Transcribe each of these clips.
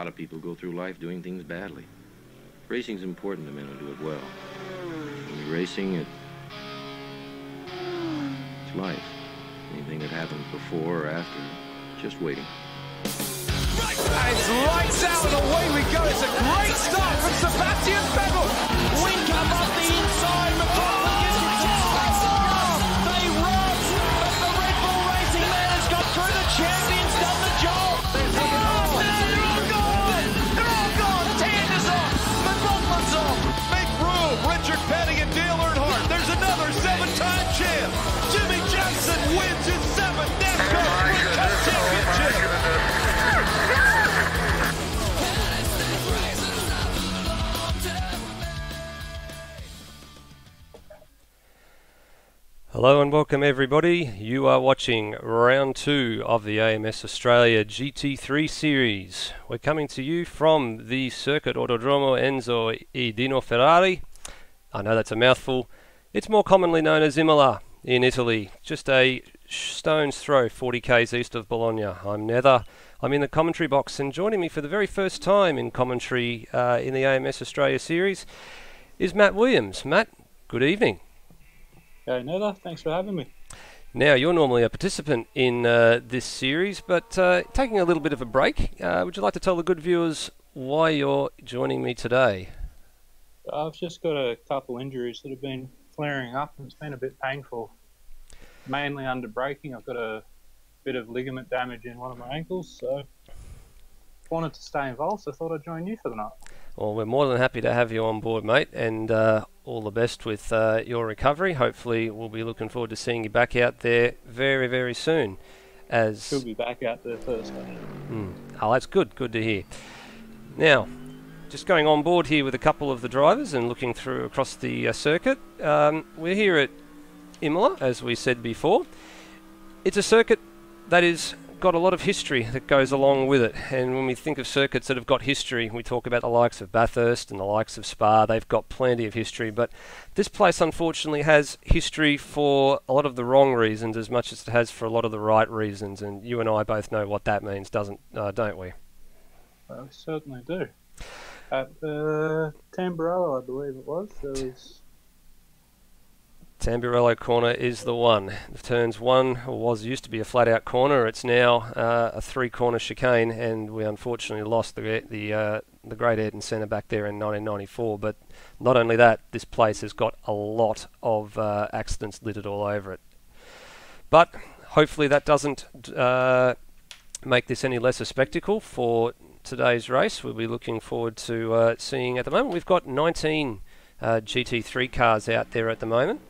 lot of people go through life doing things badly. Racing's important to men who do it well. When you're racing, it's life. Anything that happens before or after, just waiting. It's lights out and away we go. It's a great start from Sebastian Vettel. We come up the inside. McLaughlin gets it to They run, but the Red Bull Racing man has got through. The champion's done the job. They're all gone. They're all gone. Tander's off. McLaughlin's off. Make room. Richard Petty and Dale Earnhardt. There's another 7-time champ. Jimmy Johnson wins his 7th NASCAR Sprint Cup championship. Hello and welcome everybody. You are watching round 2 of the AMS Australia GT3 series. We're coming to you from the circuit Autodromo Enzo e Dino Ferrari. I know that's a mouthful. It's more commonly known as Imola in Italy, just a stone's throw 40 k's east of Bologna. I'm Nether. I'm in the commentary box, and joining me for the very first time in commentary in the AMS Australia series is Matt Williams. Matt, good evening. Hey Nether, thanks for having me. Now, you're normally a participant in this series, but taking a little bit of a break. Would you like to tell the good viewers why you're joining me today? I've just got a couple injuries that have been flaring up, and it's been a bit painful. Mainly under braking. I've got a bit of ligament damage in one of my ankles, so wanted to stay involved, so I thought I'd join you for the night. Well, we're more than happy to have you on board, mate, and all the best with your recovery. Hopefully we'll be looking forward to seeing you back out there very, very soon. Should be back out there Thursday. Oh, that's good. Good to hear. Now, just going on board here with a couple of the drivers and looking through across the circuit. We're here at Imola, as we said before. It's a circuit that is got a lot of history that goes along with it, and when we think of circuits that have got history, we talk about the likes of Bathurst and the likes of Spa. They've got plenty of history, but this place unfortunately has history for a lot of the wrong reasons as much as it has for a lot of the right reasons, and you and I both know what that means, don't we? Well, we certainly do. At Tamburello, I believe it was, there was... Tamburello corner is the one. The turns one used to be a flat-out corner. It's now a 3-corner chicane, and we unfortunately lost the great Ayrton Senna back there in 1994. But not only that, this place has got a lot of accidents littered all over it. But hopefully that doesn't make this any less a spectacle for today's race. We'll be looking forward to seeing. At the moment, we've got 19 GT3 cars out there at the moment.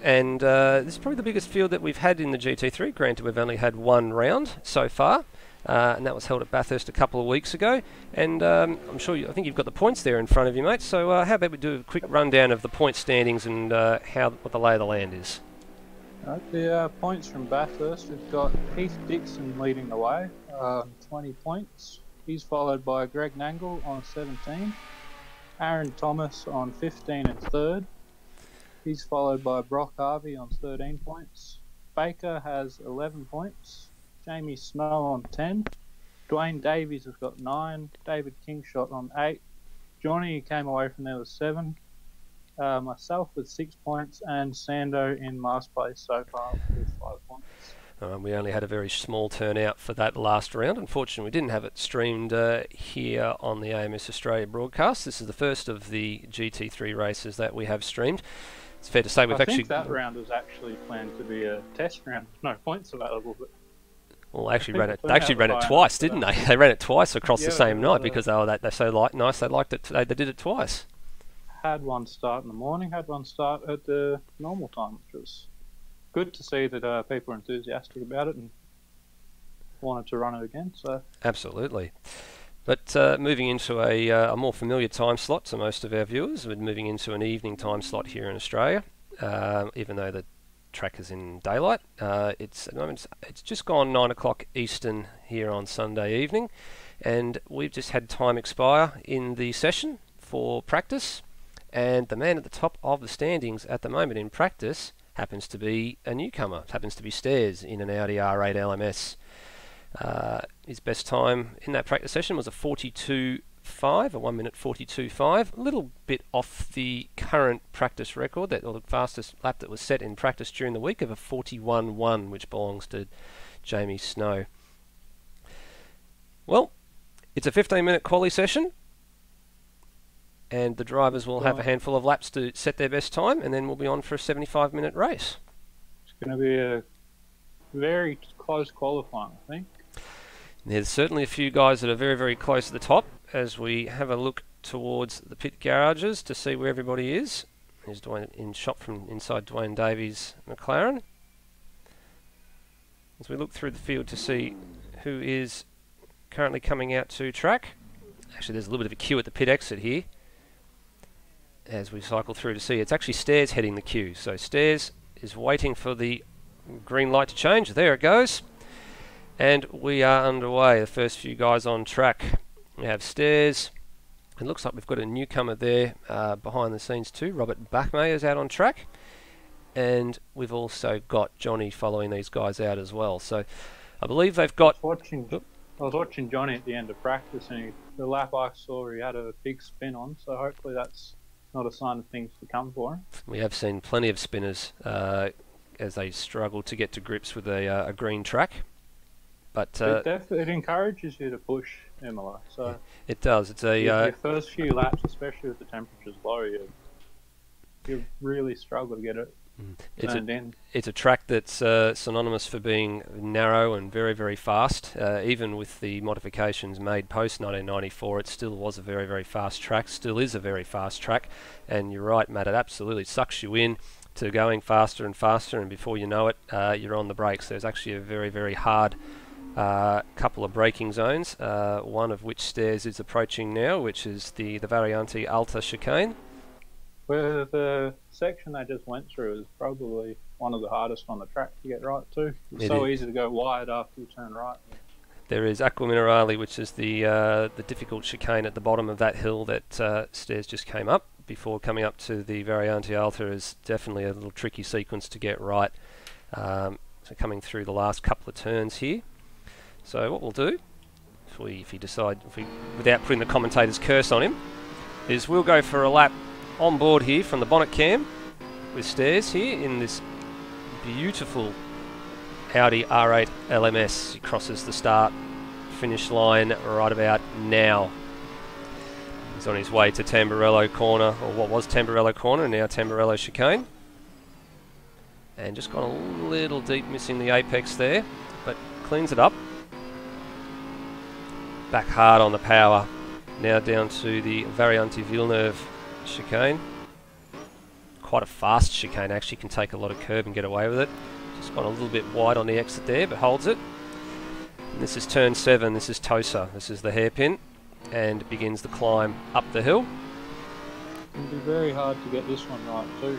And this is probably the biggest field that we've had in the GT3. Granted, we've only had one round so far, and that was held at Bathurst a couple of weeks ago. And I'm sure I think you've got the points there in front of you, mate. So how about we do a quick rundown of the point standings and what the lay of the land is? The points from Bathurst, we've got Heath Dixon leading the way, 20 points. He's followed by Greg Nangle on 17. Aaron Thomas on 15 and 3rd. He's followed by Brock Harvey on 13 points. Baker has 11 points. Jamie Snow on 10. Dwayne Davies has got 9. David Kingshot on 8. Johnny, who came away from there, with 7. Myself with 6 points. And Sando in last place so far with 5 points. We only had a very small turnout for that last round. Unfortunately, we didn't have it streamed here on the AMS Australia broadcast. This is the first of the GT3 races that we have streamed. It's fair to say I think that round was actually planned to be a test round. No points available. But well, they actually ran it twice, didn't they? They ran it twice across the same night because they're so nice. They liked it. They did it twice. Had one start in the morning. Had one start at the normal time, which was good to see that people are enthusiastic about it and wanted to run it again. So absolutely. But moving into a more familiar time slot to most of our viewers, we're moving into an evening time slot here in Australia, even though the track is in daylight. It's at the moment it's just gone 9 o'clock Eastern here on Sunday evening, and we've just had time expire in the session for practice, and the man at the top of the standings at the moment in practice happens to be a newcomer, happens to be Stairs in an Audi R8 LMS. His best time in that practice session was a 42.5, a 1 minute 42.5, a little bit off the current practice record, or the fastest lap that was set in practice during the week, of a 41.1, which belongs to Jamie Snow. Well, it's a 15-minute quali session, and the drivers will have a handful of laps to set their best time, and then we'll be on for a 75-minute race. It's going to be a very close qualifying, I think. There's certainly a few guys that are very, very close to the top as we have a look towards the pit garages to see where everybody is. Here's Dwayne in shot from inside Dwayne Davies' McLaren. As we look through the field to see who is currently coming out to track. Actually, there's a little bit of a queue at the pit exit here as we cycle through to see. It's actually Stairs heading the queue. So Stairs is waiting for the green light to change. There it goes. And we are underway. The first few guys on track. We have Stairs. It looks like we've got a newcomer there behind the scenes too. Robert Bachmay is out on track. And we've also got Johnny following these guys out as well. So I believe they've got... I was watching Johnny at the end of practice, and the lap I saw, he had a big spin on, so hopefully that's not a sign of things to come for him. We have seen plenty of spinners as they struggle to get to grips with a green track. But it encourages you to push, Imola. So yeah, it does. It's a your first few laps, especially with the temperatures low, you really struggle to get it turned in. It's a track that's synonymous for being narrow and very, very fast. Even with the modifications made post 1994, it still was a very, very fast track. Still is a very fast track. And you're right, Matt. It absolutely sucks you in to going faster and faster, and before you know it, you're on the brakes. There's actually a very, very hard couple of braking zones, one of which Stairs is approaching now, which is the Variante Alta chicane. Where the section they just went through is probably one of the hardest on the track to get right to. It's so easy to go wide after you turn right. There is Aqua Minerale, which is the difficult chicane at the bottom of that hill that Stairs just came up. Before coming up to the Variante Alta is definitely a little tricky sequence to get right. So coming through the last couple of turns here. So what we'll do, if he decide, without putting the commentator's curse on him, is we'll go for a lap on board here from the bonnet cam with Stairs here in this beautiful Audi R8 LMS. He crosses the start finish line right about now. He's on his way to Tamburello Corner, or what was Tamburello Corner, now Tamburello Chicane. And just gone a little deep, missing the apex there, but cleans it up. Back hard on the power. Now down to the Variante Villeneuve chicane. Quite a fast chicane, actually, can take a lot of curb and get away with it. Just gone a little bit wide on the exit there, but holds it. And this is turn 7, this is Tosa, this is the hairpin, and begins the climb up the hill. It'll be very hard to get this one right too.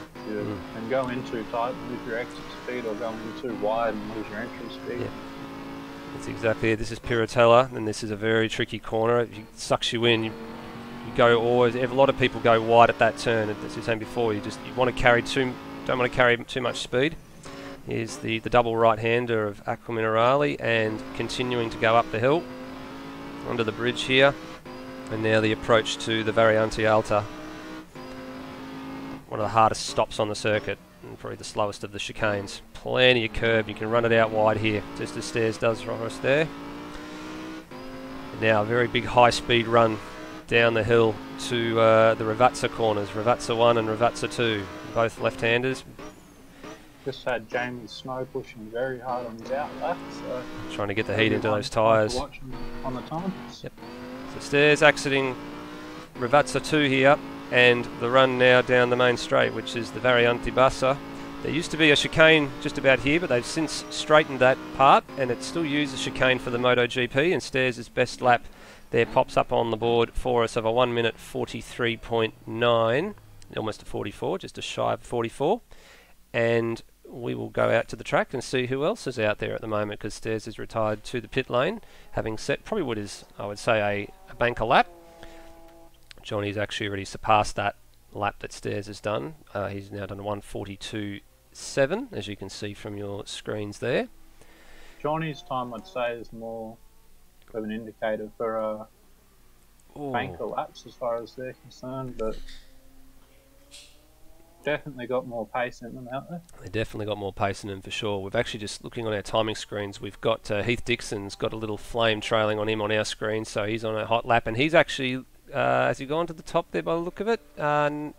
And go in too tight and lose your exit speed, or go in too wide and lose your entry speed. Yeah. That's exactly it. This is Piratella, and this is a very tricky corner. It sucks you in. You go always. A lot of people go wide at that turn. As you were saying before, you want to carry don't want to carry too much speed. Here's the double right-hander of Aqua Minerale, and continuing to go up the hill under the bridge here, and now the approach to the Variante Alta. One of the hardest stops on the circuit, and probably the slowest of the chicanes. Plenty of curb, you can run it out wide here, just as Stairs does for us there. And now a very big high-speed run down the hill to the Ravazza corners, Ravazza 1 and Ravazza 2, both left-handers. Just had Jamie Snow pushing very hard on his out left, so trying to get the heat into those tyres. On the times. Yep. So Stairs exiting Ravazza 2 here, and the run now down the main straight, which is the Variante Bassa. There used to be a chicane just about here, but they've since straightened that part, and it still uses chicane for the MotoGP, and Stairs' best lap there pops up on the board for us of a 1 minute 43.9, almost a 44, just a shy of 44. And we will go out to the track and see who else is out there at the moment, because Stairs is retired to the pit lane, having set probably what is, I would say, a banker lap. Johnny's actually already surpassed that lap that Stairs has done. He's now done a 142.7, as you can see from your screens there. Johnny's time, I'd say, is more of an indicator for banker laps as far as they're concerned, but definitely got more pace in them out there. They definitely got more pace in them for sure. We've actually just looking on our timing screens. We've got Heath Dixon's got a little flame trailing on him on our screen, so he's on a hot lap, and he's actually has he gone to the top there by the look of it? No,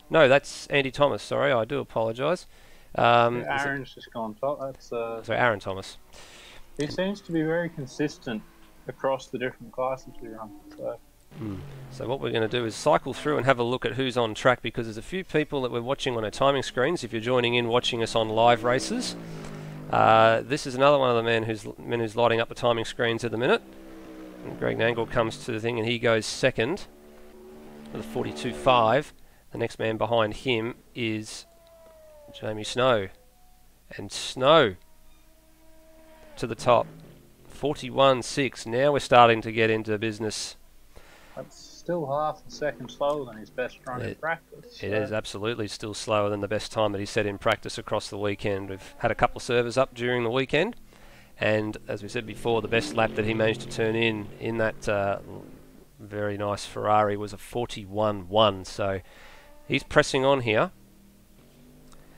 that's Andy Thomas. Sorry, I do apologise. Aaron's just gone top. That's sorry, Aaron Thomas. He seems to be very consistent across the different classes we run. So what we're going to do is cycle through and have a look at who's on track, because there's a few people that we're watching on our timing screens. If you're joining in watching us on live races, this is another one of the men who's lighting up the timing screens at the minute. And Greg Nangle comes to the thing and he goes second with a 42.5. The next man behind him is Jamie Snow, and Snow to the top, 41.6. Now we're starting to get into business. That's still half a second slower than his best run in practice. It is absolutely still slower than the best time that he set in practice across the weekend. We've had a couple of servers up during the weekend, and as we said before, the best lap that he managed to turn in that very nice Ferrari was a 41.1. So he's pressing on here.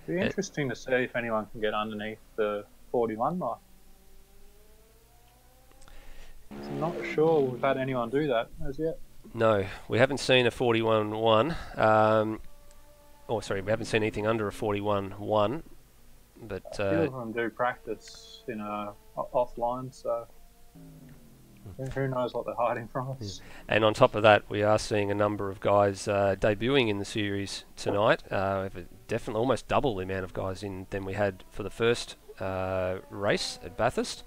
It'd be interesting to see if anyone can get underneath the 41 mark. I'm not sure we've had anyone do that as yet. No, we haven't seen a 41.1. We haven't seen anything under a 41.1. But a few of them do practice offline, so who knows what they're hiding from us. And on top of that, we are seeing a number of guys debuting in the series tonight. We've definitely almost double the amount of guys in than we had for the first race at Bathurst.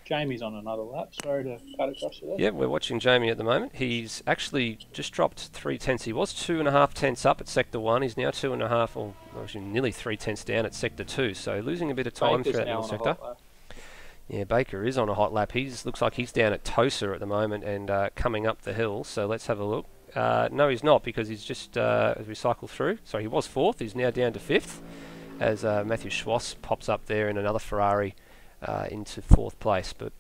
Jamie's on another lap. Sorry to cut across you there. Yeah, we're watching Jamie at the moment. He's actually just dropped 3 tenths. He was 2.5 tenths up at Sector 1. He's now 2.5, or actually nearly 3 tenths down at Sector 2. So losing a bit of time throughout the sector. Yeah, Baker is on a hot lap. Looks like he's down at Tosa at the moment and coming up the hill. So let's have a look. No, he's not, because he's just, as we cycle through. Sorry, he was 4th. He's now down to 5th as Matthew Schwass pops up there in another Ferrari into 4th place. But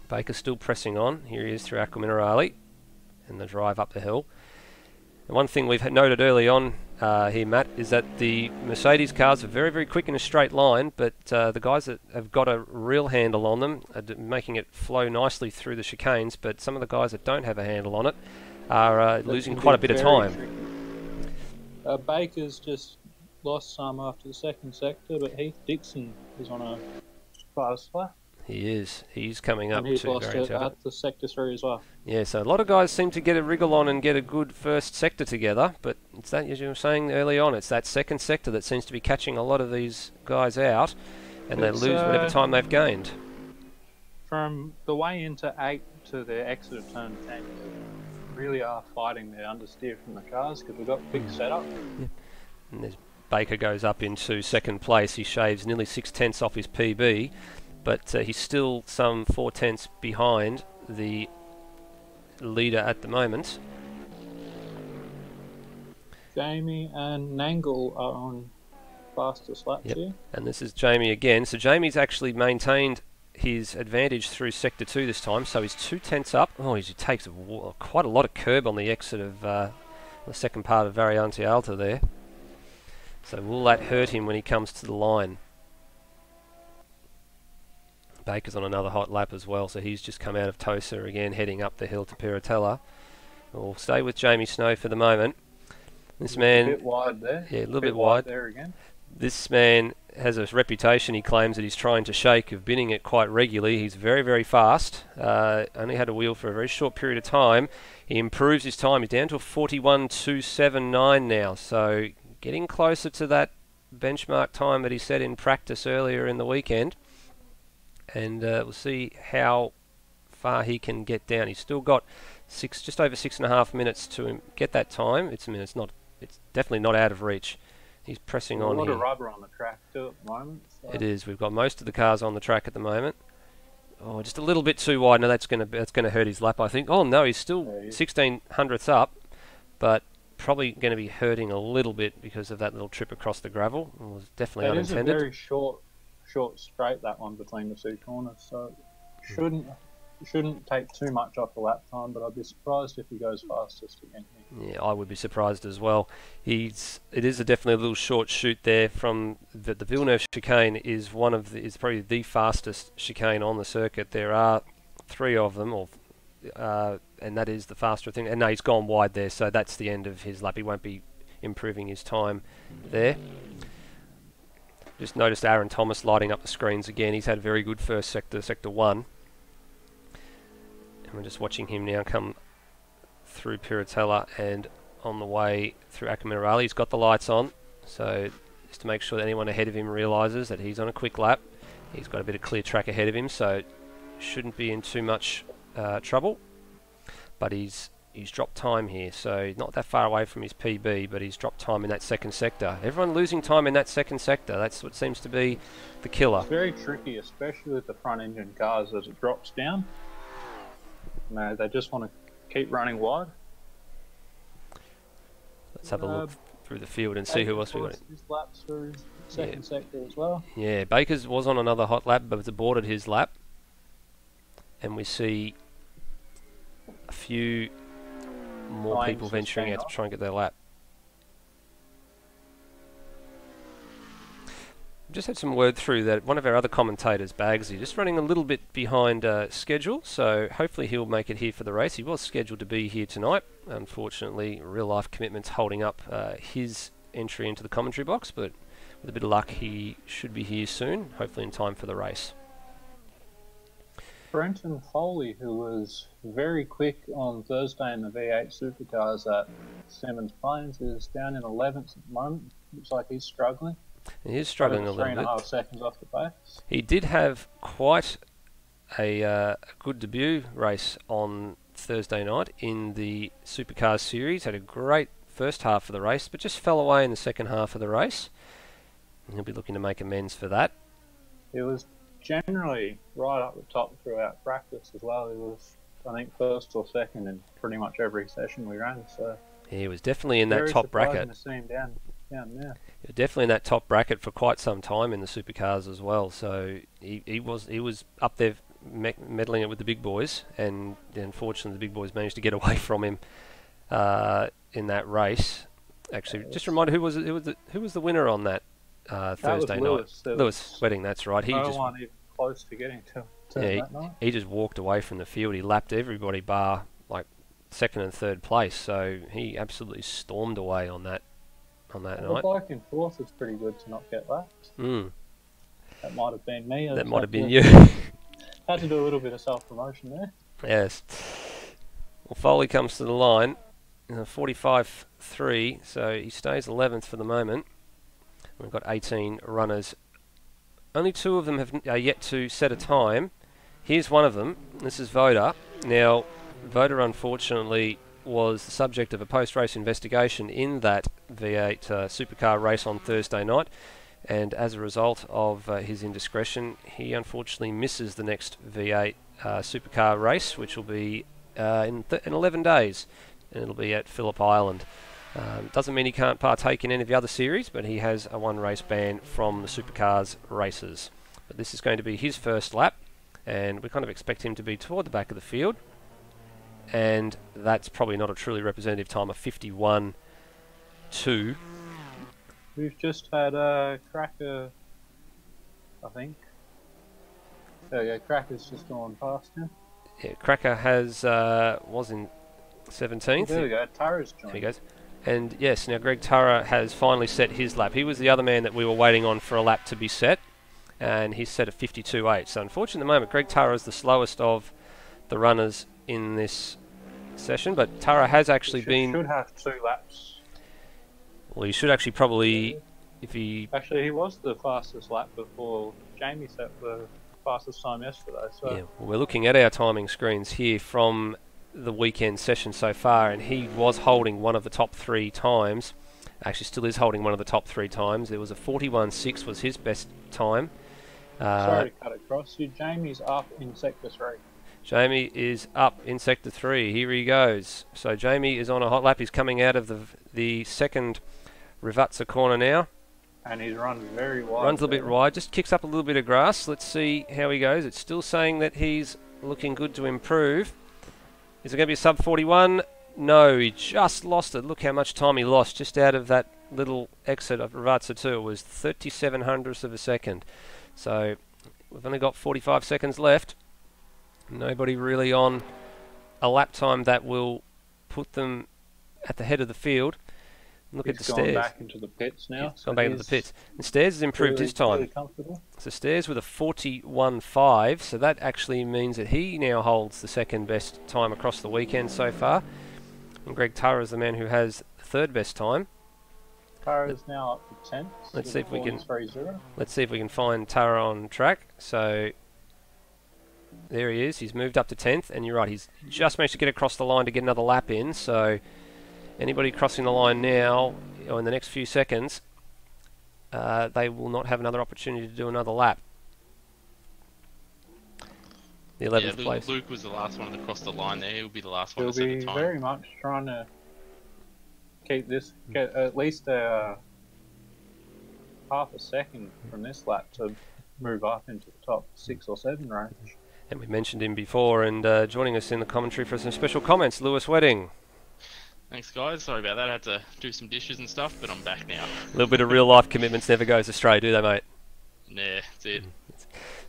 Baker's still pressing on. Here he is through Aqua Minerale and the drive up the hill. And one thing we've noted early on here, Matt, is that the Mercedes cars are very, very quick in a straight line, but the guys that have got a real handle on them are making it flow nicely through the chicanes, but some of the guys that don't have a handle on it are losing quite a bit of time. Baker's just lost some after the second sector, but Heath Dixon is on a fast lap. He is. He's coming up and he's to lost it at the sector 3 as well. Yeah, so a lot of guys seem to get a wriggle on and get a good first sector together, but it's that, as you were saying early on, it's that second sector that seems to be catching a lot of these guys out, and they lose whatever time they've gained. From the way into 8 to the exit of turn 10, really are fighting their understeer from the cars, because we've got big setup. Yeah. And there's Baker goes up into second place. He shaves nearly 6 tenths off his PB, but he's still some 4 tenths behind the leader at the moment. Jamie and Nangle are on fastest laps here. And this is Jamie again. So Jamie's actually maintained his advantage through sector 2 this time, so he's 2 tenths up. Oh, he takes quite a lot of curb on the exit of the second part of Variante Alta there. So will that hurt him when he comes to the line? Baker's on another hot lap as well, so he's just come out of Tosa again, heading up the hill to Piratella. We'll stay with Jamie Snow for the moment. This man, a bit wide there. Yeah, a little bit wide there again. This man has a reputation, he claims, that he's trying to shake, of binning it quite regularly. He's very, very fast. Only had a wheel for a very short period of time. He improves his time. He's down to a 41.279 now, so getting closer to that benchmark time that he set in practice earlier in the weekend. And we'll see how far he can get down. He's still got just over 6.5 minutes to get that time. It's definitely not out of reach. He's pressing on here. A lot of rubber on the track too at the moment. So. It is. We've got most of the cars on the track at the moment. Oh, just a little bit too wide. No, that's going to hurt his lap, I think. Oh no, he's still 16/100ths up, but probably going to be hurting a little bit because of that little trip across the gravel. It was definitely unintended. It is a very short short straight, that one between the two corners, so shouldn't take too much off the lap time, but I'd be surprised if he goes fastest again here. Yeah, I would be surprised as well. It is definitely a little short shoot there from the Villeneuve chicane is probably the fastest chicane on the circuit. There are 3 of them, and that is the faster thing. And no, he's gone wide there, so that's the end of his lap. He won't be improving his time there. Just noticed Aaron Thomas lighting up the screens again. He's had a very good first sector 1. And we're just watching him now come through Piratella and on the way through Akaminerali. He's got the lights on, so just to make sure that anyone ahead of him realises that he's on a quick lap. He's got a bit of clear track ahead of him, so shouldn't be in too much trouble. But he's dropped time here, so not that far away from his PB, but he's dropped time in that second sector. Everyone losing time in that second sector. That's what seems to be the killer. It's very tricky, especially with the front engine cars as it drops down. No, they just want to keep running wide. Let's have a look through the field and see who else we got. His laps through second sector as well. Yeah, Baker's was on another hot lap, but it's aborted his lap. And we see a few more people venturing out to try and get their lap. Just had some word through that one of our other commentators, Bagsy, just running a little bit behind schedule, so hopefully he'll make it here for the race. He was scheduled to be here tonight. Unfortunately, real-life commitments holding up his entry into the commentary box, but with a bit of luck, he should be here soon, hopefully in time for the race. Brenton Foley, who was very quick on Thursday in the V8 supercars at Simmons Plains, is down in 11th at the moment. Looks like he's struggling. He is struggling a little bit. 3.5 seconds off the pace. He did have quite a good debut race on Thursday night in the Supercars series. Had a great first half of the race, but just fell away in the second half of the race. And he'll be looking to make amends for that. He was generally right up the top throughout practice as well. He was, I think, first or second in pretty much every session we ran. So he was definitely in that top bracket. To see him down there. Definitely in that top bracket for quite some time in the supercars as well. So he was up there meddling it with the big boys, and unfortunately the big boys managed to get away from him in that race. Actually, just remind who was the winner on that Thursday night? Lewis Sweating. That's right. He just wasn't even close to getting to that night. He just walked away from the field. He lapped everybody bar like second and third place. So he absolutely stormed away on that. Night. The bloke in fourth is pretty good to not get lapped. That might have been me. That might have been you. Had to do a little bit of self-promotion there. Yes. Well, Foley comes to the line in a 45.3, so he stays 11th for the moment. We've got 18 runners. Only 2 of them are yet to set a time. Here's one of them. This is Voda. Now, Voda, unfortunately, was the subject of a post-race investigation in that V8 supercar race on Thursday night, and as a result of his indiscretion, he unfortunately misses the next V8 supercar race, which will be in 11 days, and it'll be at Phillip Island. Doesn't mean he can't partake in any of the other series, but he has a 1-race ban from the supercars races. But this is going to be his first lap, and we kind of expect him to be toward the back of the field. And that's probably not a truly representative time of 51.2. We've just had Cracker, I think. There you go, Cracker's just gone past him. Yeah, Cracker was in 17th. There we go, Tara's joined. There he goes. And yes, now Greg Tara has finally set his lap. He was the other man that we were waiting on for a lap to be set, and he's set a 52.8. So unfortunately at the moment, Greg Tara is the slowest of the runners in this session, but Tara has actually should have 2 laps. Well, he should actually probably, if he... Actually, he was the fastest lap before Jamie set the fastest time yesterday. So yeah, well, we're looking at our timing screens here from the weekend session so far, and he was holding one of the top 3 times. Actually, still is holding one of the top 3 times. There was a 41.6 was his best time. Sorry to cut across you. Jamie's up in Sector 3. Jamie is up in Sector 3. Here he goes. So Jamie is on a hot lap. He's coming out of the second Rivazza corner now. And he's run very wide. Runs a little bit wide, just kicks up a little bit of grass. Let's see how he goes. It's still saying that he's looking good to improve. Is it going to be a sub 41? No, he just lost it. Look how much time he lost just out of that little exit of Ravazza 2. It was 37 hundredths of a second. So we've only got 45 seconds left. Nobody really on a lap time that will put them at the head of the field. Look at the Stairs. He's gone back into the pits now. He's gone back into the pits. And Stairs has improved his time. Really comfortable. So Stairs with a 41.5, so that actually means that he now holds the second best time across the weekend so far. And Greg Tara is the man who has the third best time. Tara is now up to 10th. Let's see if we can. 3-0. Let's see if we can find Tara on track. So there he is. He's moved up to 10th, and you're right. He's just managed to get across the line to get another lap in. So anybody crossing the line now, or in the next few seconds, they will not have another opportunity to do another lap. The 11th place. Luke was the last one to cross the line there. He'll be the last one He'll to set be the time. very much trying to keep this, get at least a half a second from this lap to move up into the top 6 or 7 range. And we mentioned him before, and joining us in the commentary for some special comments, Lewis Wedding. Thanks, guys. Sorry about that. I had to do some dishes and stuff, but I'm back now. A little bit of real-life commitments never goes astray, do they, mate? Yeah, that's it.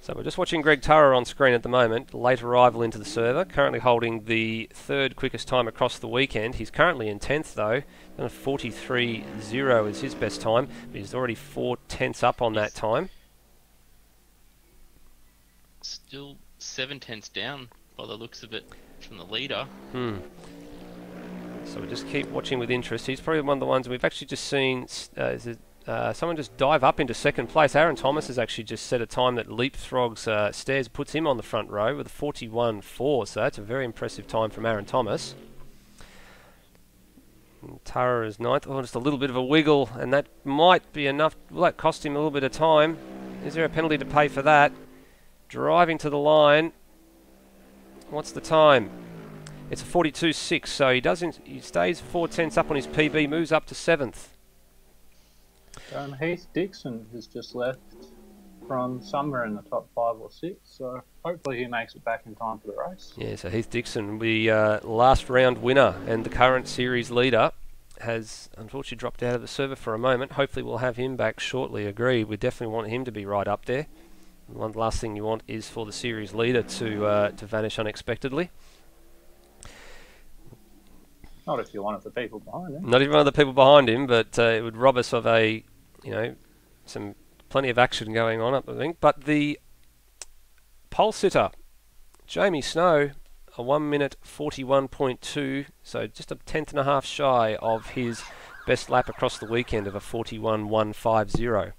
So we're just watching Greg Tara on screen at the moment, late arrival into the server, currently holding the third quickest time across the weekend. He's currently in 10th though, and 43.0 is his best time, but he's already 4 tenths up on that time. Still 7 tenths down by the looks of it from the leader. So we just keep watching with interest. He's probably one of the ones we've actually just seen someone just dive up into second place. Aaron Thomas has actually just set a time that leapfrogs Stairs, puts him on the front row with a 41.4, so that's a very impressive time from Aaron Thomas. And Tara is 9th. Oh, just a little bit of a wiggle, and that might be enough. Will that cost him a little bit of time? Is there a penalty to pay for that? Driving to the line. What's the time? It's a 42.6, so he stays 4 tenths up on his PB, moves up to 7th. Heath Dixon has just left from somewhere in the top 5 or 6, so hopefully he makes it back in time for the race. Yeah, so Heath Dixon, the last round winner and the current series leader, has unfortunately dropped out of the server for a moment. Hopefully we'll have him back shortly. Agreed, we definitely want him to be right up there. One last thing you want is for the series leader to vanish unexpectedly. Not if you wanted the people behind him. Not even one of the people behind him, but it would rob us of plenty of action going on, I think. But the pole sitter, Jamie Snow, a 1 minute 41.2, so just a tenth and a half shy of his best lap across the weekend of a 41.150.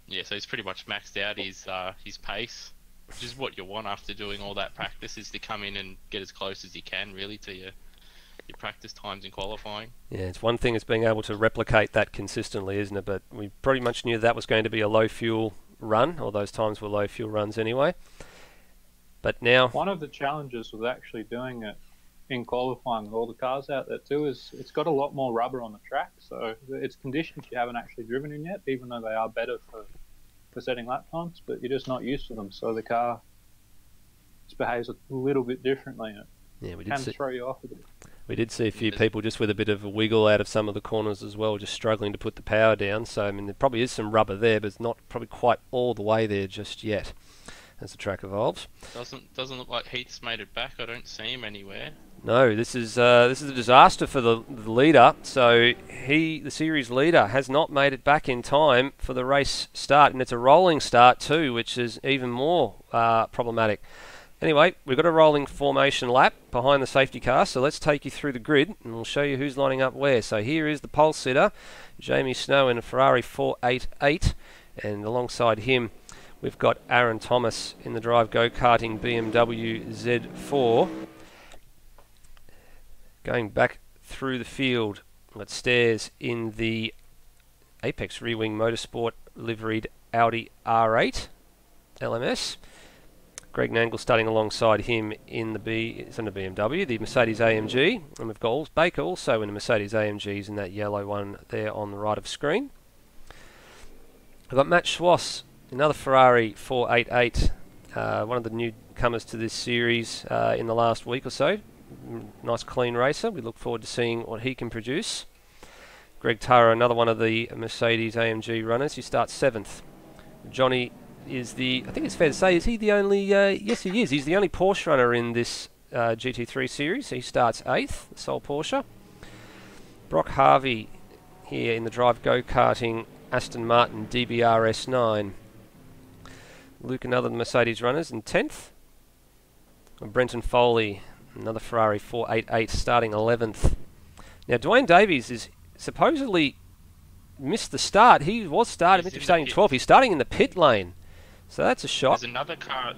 Yeah, so he's pretty much maxed out his pace, which is what you want after doing all that practice, is to come in and get as close as you can, really, to your practice times in qualifying. Yeah, it's one thing is being able to replicate that consistently, isn't it? But we pretty much knew that was going to be a low fuel run, or those times were low fuel runs anyway. But now, one of the challenges with actually doing it in qualifying with all the cars out there too is it's got a lot more rubber on the track, so it's conditions you haven't actually driven in yet, even though they are better for setting lap times, but you're just not used to them, so the car just behaves a little bit differently, and it can throw you off a bit. We did see a few people just with a bit of a wiggle out of some of the corners as well, just struggling to put the power down. So I mean, there probably is some rubber there, but it's not probably quite all the way there just yet as the track evolves. Doesn't look like Heath's made it back. I don't see him anywhere. No, this is a disaster for the leader. So the series leader, has not made it back in time for the race start, and it's a rolling start too, which is even more problematic. Anyway, we've got a rolling formation lap behind the safety car, so let's take you through the grid and we'll show you who's lining up where. So here is the pole sitter, Jamie Snow in a Ferrari 488, and alongside him we've got Aaron Thomas in the Drive Go-Karting BMW Z4. Going back through the field, we've got Stairs in the Apex Rear Wing Motorsport liveried Audi R8 LMS. Greg Nangle starting alongside him in the it's in the BMW, the Mercedes AMG, and we've got Baker also in the Mercedes AMGs in that yellow one there on the right of screen. We've got Matt Schwass, another Ferrari 488, one of the newcomers to this series in the last week or so. Nice clean racer. We look forward to seeing what he can produce. Greg Tara, another one of the Mercedes AMG runners. He starts 7th. Johnny is I think it's fair to say, is he the only, yes he is, he's the only Porsche runner in this GT3 series. He starts 8th, the sole Porsche. Brock Harvey here in the Drive Go-Karting Aston Martin DBR S9. Luke, another of the Mercedes runners, in 10th. And Brenton Foley, another Ferrari 488, starting 11th. Now, Dwayne Davies is supposedly missed the start. He was starting 12th. He's starting in the pit lane. So that's a shot. There's another car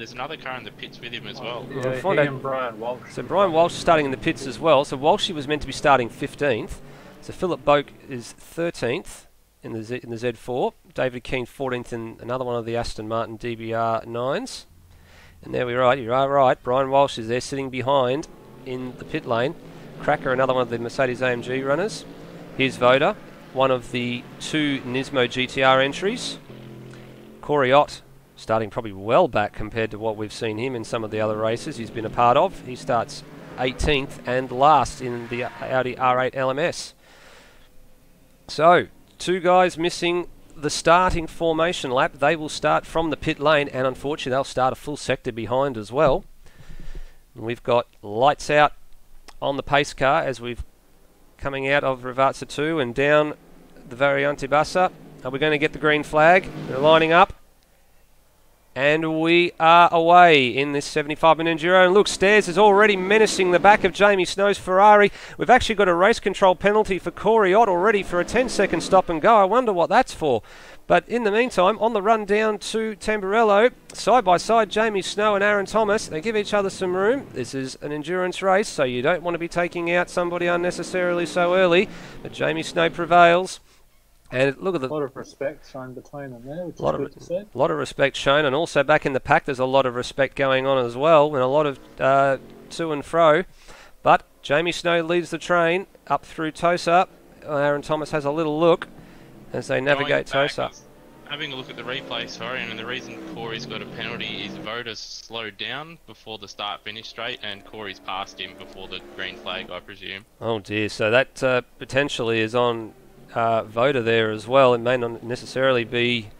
in the pits with him as well. Yeah, he and Brian Walsh. So Brian Walsh is starting in the pits as well. So Walshy was meant to be starting 15th. So Philip Boak is 13th in the Z4. David Keane 14th in another one of the Aston Martin DBR 9s. And there you are right. Brian Walsh is there sitting behind in the pit lane. Cracker, another one of the Mercedes AMG runners. Here's Voda, one of the 2 Nismo GTR entries. Corey Ott, starting probably well back compared to what we've seen him in some of the other races he's been a part of. He starts 18th and last in the Audi R8 LMS. So, 2 guys missing the starting formation lap. They will start from the pit lane, and unfortunately they'll start a full sector behind as well. And we've got lights out on the pace car as we've coming out of Rivazza 2 and down the Variante Bassa. Are we going to get the green flag? They're lining up. And we are away in this 75-minute Enduro. And look, Stairs is already menacing the back of Jamie Snow's Ferrari. We've actually got a race control penalty for Corey Ott already for a 10-second stop and go. I wonder what that's for. But in the meantime, on the run down to Tamburello, side by side, Jamie Snow and Aaron Thomas, they give each other some room. This is an endurance race, so you don't want to be taking out somebody unnecessarily so early. But Jamie Snow prevails. And look at a lot of respect shown between them there, which is good to see. A lot of respect shown, and also back in the pack there's a lot of respect going on as well, and a lot of to and fro. But Jamie Snow leads the train up through Tosa. Aaron Thomas has a little look as they navigate Tosa. Having a look at the replay, sorry, and the reason Corey's got a penalty is Voda's slowed down before the start finish straight, and Corey's passed him before the green flag, I presume. Oh dear, so that potentially is on Voda there as well. It may not necessarily be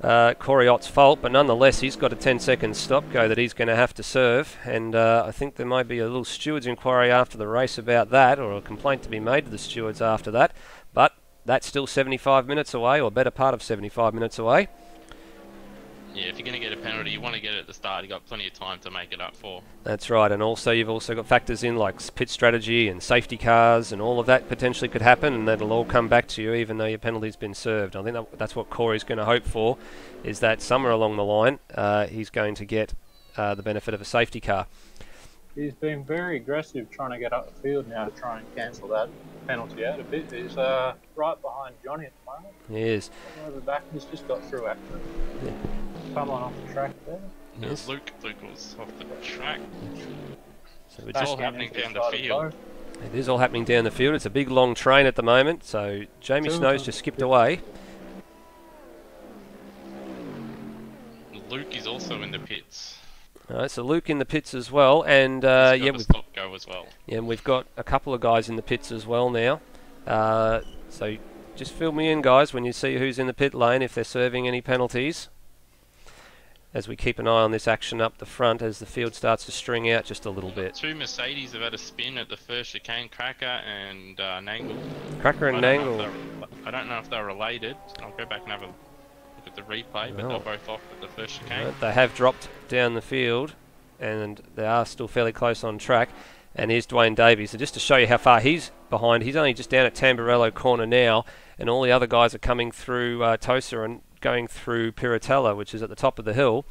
Corey Ott's fault, but nonetheless he's got a 10-second stop go that he's going to have to serve, and I think there might be a little stewards inquiry after the race about that, or a complaint to be made to the stewards after that. But that's still 75 minutes away, or better part of 75 minutes away. Yeah, if you're going to get a penalty, you want to get it at the start. You've got plenty of time to make it up for. That's right, and also you've also got factors in like pit strategy and safety cars, and all of that potentially could happen, and that'll all come back to you even though your penalty's been served. I think that's what Corey's going to hope for, is that somewhere along the line he's going to get the benefit of a safety car. He's been very aggressive trying to get up the field now to try and cancel that penalty out a bit. He's right behind Johnny at the moment. He is. Over the back, he's just got through after it. Yeah. Come on off the track there. Yes. Luke was off the track. So it's all happening down the field. It is all happening down the field. It's a big long train at the moment, so Jamie Snow's just skipped away. Luke is also in the pits. Alright, so Luke in the pits as well, and yeah, we've stop go as well. Yeah, and we've got a couple of guys in the pits as well now. So just fill me in, guys, when you see who's in the pit lane, if they're serving any penalties, as we keep an eye on this action up the front as the field starts to string out just a little bit. 2 Mercedes have had a spin at the first chicane, Cracker and Nangle. Cracker and Nangle. I don't know if they're related. I'll go back and have a look at the replay, but they're both off at the first chicane. They have dropped down the field, and they are still fairly close on track. And here's Dwayne Davies. So just to show you how far he's behind, he's only just down at Tamburello corner now, and all the other guys are coming through Tosa and going through Piratella, which is at the top of the hill.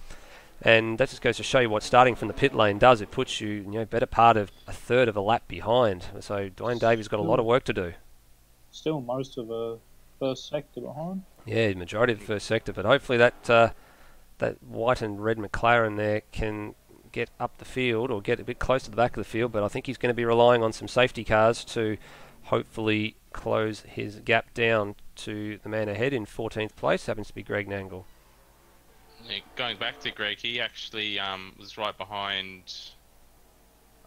And that just goes to show you what starting from the pit lane does. It puts you, better part of a third of a lap behind. So Dwayne Davies got a lot of work to do. Still most of a first sector behind. Yeah, majority of the first sector, but hopefully that that white and red McLaren there can get up the field or get a bit close to the back of the field, but I think he's going to be relying on some safety cars to hopefully close his gap down to the man ahead in 14th place, happens to be Greg Nangle. Yeah, going back to Greg, he actually was right behind,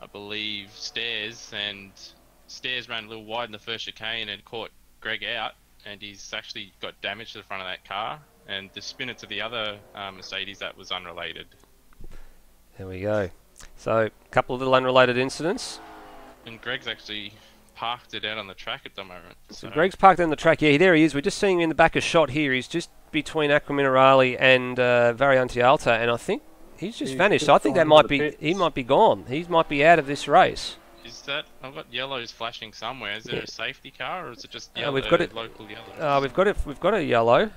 I believe, Stairs, and Stairs ran a little wide in the first chicane and caught Greg out, and he's actually got damage to the front of that car, and the spinner to the other Mercedes, that was unrelated. There we go. So, a couple of little unrelated incidents. And Greg's actually parked it out on the track at the moment. So Greg's parked on the track. Yeah, there he is. We're just seeing him in the back of shot here. He's just between Acqua Minerale and Variante Alta, and I think he's just vanished. So I think that might be he might be gone. He might be out of this race. Is that, I've got yellows flashing somewhere. Is there a safety car, or is it just yellow, we've got it, local yellows? We've got a yellow,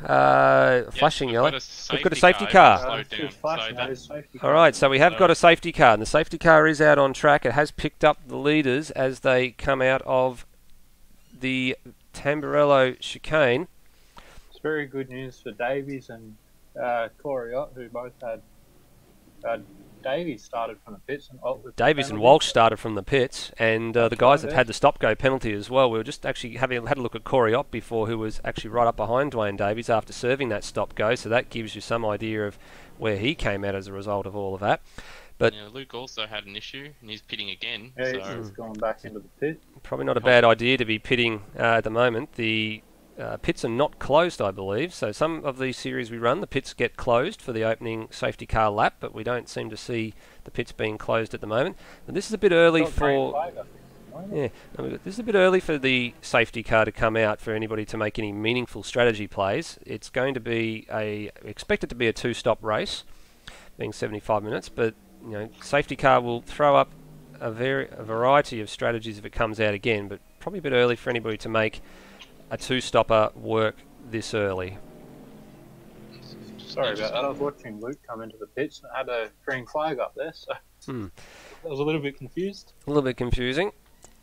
flashing yellow. We've got a safety car. All right, so we have got a safety car, and the safety car is out on track. It has picked up the leaders as they come out of the Tamburello chicane. It's very good news for Davies and Coriot, who both had. Davies started from the pits, and Davies and Walsh started from the pits, and the guys that had the stop-go penalty as well. We were just actually had a look at Coriot before, who was actually right up behind Dwayne Davies after serving that stop-go, so that gives you some idea of where he came out as a result of all of that. But yeah, Luke also had an issue, and he's pitting again. Yeah, so he's gone back into the pit. Probably not a bad idea to be pitting at the moment. The pits are not closed, I believe, so some of these series we run, the pits get closed for the opening safety car lap, but we don't seem to see the pits being closed at the moment. And this is a bit early for... Yeah, this is a bit early for the safety car to come out for anybody to make any meaningful strategy plays. It's going to be expected to be a two-stop race, being 75 minutes, but you know, safety car will throw up a variety of strategies if it comes out again, but probably a bit early for anybody to make a two-stopper work this early. Sorry about that. I was watching Luke come into the pits and had a green flag up there, so I was a little bit confused. A little bit confusing,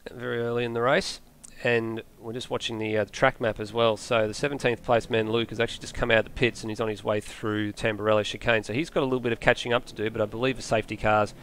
very early in the race. And we're just watching the track map as well. So the 17th place man, Luke, has actually just come out of the pits and he's on his way through Tamburello chicane. So he's got a little bit of catching up to do, but I believe the safety car's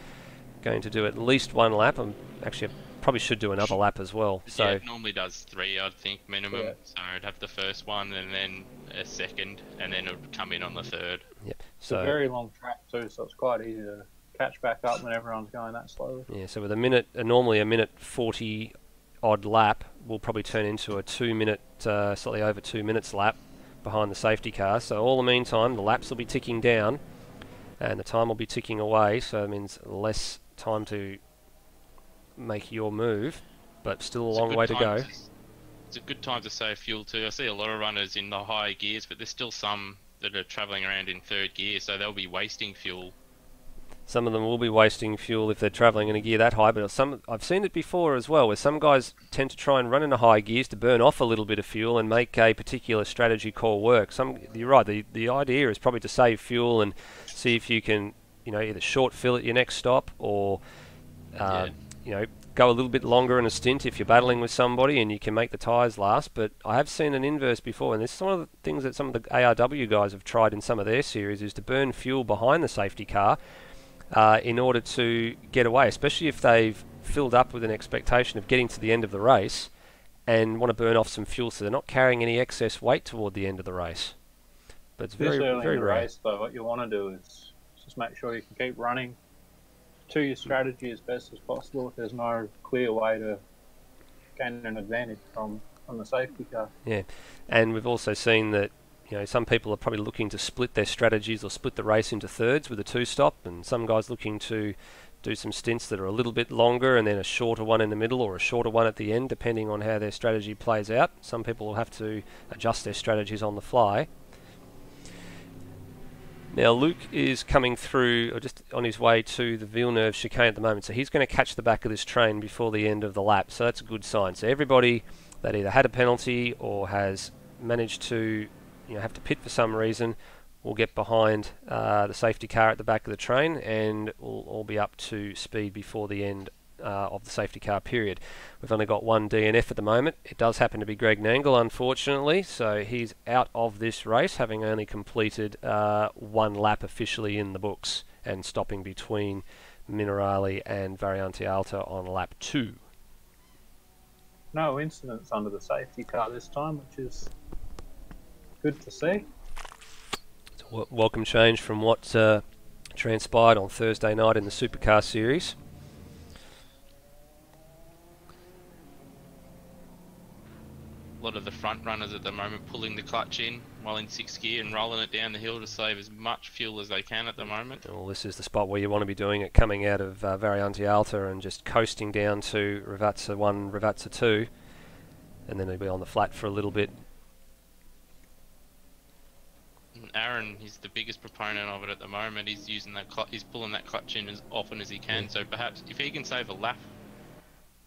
going to do at least one lap. Actually, probably should do another lap as well. So yeah, it normally does 3, I think, minimum. Yeah. So it'd have the first one and then a second, and then it would come in on the third. Yep. So it's a very long track too, so it's quite easy to catch back up when everyone's going that slowly. Yeah. So with normally a minute 40 odd lap will probably turn into a 2 minute, slightly over 2 minutes lap behind the safety car. So all the meantime, the laps will be ticking down, and the time will be ticking away. So it means less time to make your move, but still a long way to go. It's a good time to save fuel too. I see a lot of runners in the higher gears, but there's still some that are travelling around in third gear, so they'll be wasting fuel. Some of them will be wasting fuel if they're travelling in a gear that high, but I've seen it before as well, where some guys tend to try and run in the high gears to burn off a little bit of fuel and make a particular strategy call work. You're right, the idea is probably to save fuel and see if you can, either short fill at your next stop or go a little bit longer in a stint if you're battling with somebody and you can make the tyres last. But I have seen an inverse before, and this is one of the things that some of the ARW guys have tried in some of their series, is to burn fuel behind the safety car in order to get away, especially if they've filled up with an expectation of getting to the end of the race and want to burn off some fuel so they're not carrying any excess weight toward the end of the race. But it's very rare. In the race, though, what you want to do is just make sure you can keep running to your strategy as best as possible if there's no clear way to gain an advantage from the safety car. Yeah, and we've also seen that some people are probably looking to split their strategies or split the race into thirds with a two-stop, and some guys looking to do some stints that are a little bit longer and then a shorter one in the middle or a shorter one at the end, depending on how their strategy plays out. Some people will have to adjust their strategies on the fly. Now Luke is coming through, or just on his way to the Villeneuve chicane at the moment, so he's going to catch the back of this train before the end of the lap, so that's a good sign. So everybody that either had a penalty or has managed to have to pit for some reason will get behind the safety car at the back of the train and will all be up to speed before the end of the safety car period. We've only got one DNF at the moment. It does happen to be Greg Nangle, unfortunately, so he's out of this race, having only completed one lap officially in the books and stopping between Minerali and Variante Alta on lap 2. No incidents under the safety car this time, which is good to see. It's a welcome change from what transpired on Thursday night in the Supercar Series. A lot of the front runners at the moment pulling the clutch in while in 6th gear and rolling it down the hill to save as much fuel as they can at the moment. Well, this is the spot where you want to be doing it, coming out of Variante Alta and just coasting down to Ravazza 1, Ravazza 2, and then he'll be on the flat for a little bit. Aaron, he's the biggest proponent of it at the moment. He's using that he's pulling that clutch in as often as he can. So perhaps if he can save a lap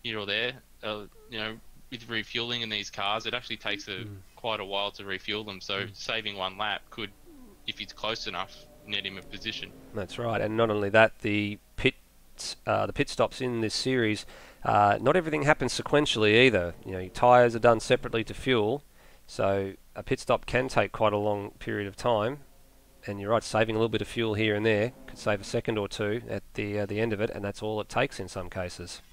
here or there, you know, with refueling in these cars, it actually takes quite a while to refuel them. So saving 1 lap could, if he's close enough, net him a position. That's right, and not only that, the pit stops in this series, not everything happens sequentially either. You know, tyres are done separately to fuel, so a pit stop can take quite a long period of time. And you're right, saving a little bit of fuel here and there could save a second or two at the end of it, and that's all it takes in some cases.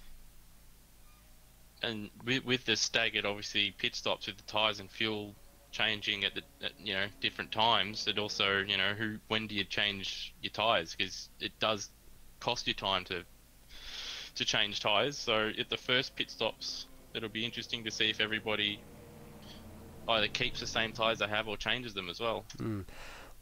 And with the staggered, obviously, pit stops with the tyres and fuel changing at you know, different times, it also, you know, when do you change your tyres? Because it does cost you time to change tyres. So at the first pit stops, it'll be interesting to see if everybody either keeps the same tyres they have or changes them as well.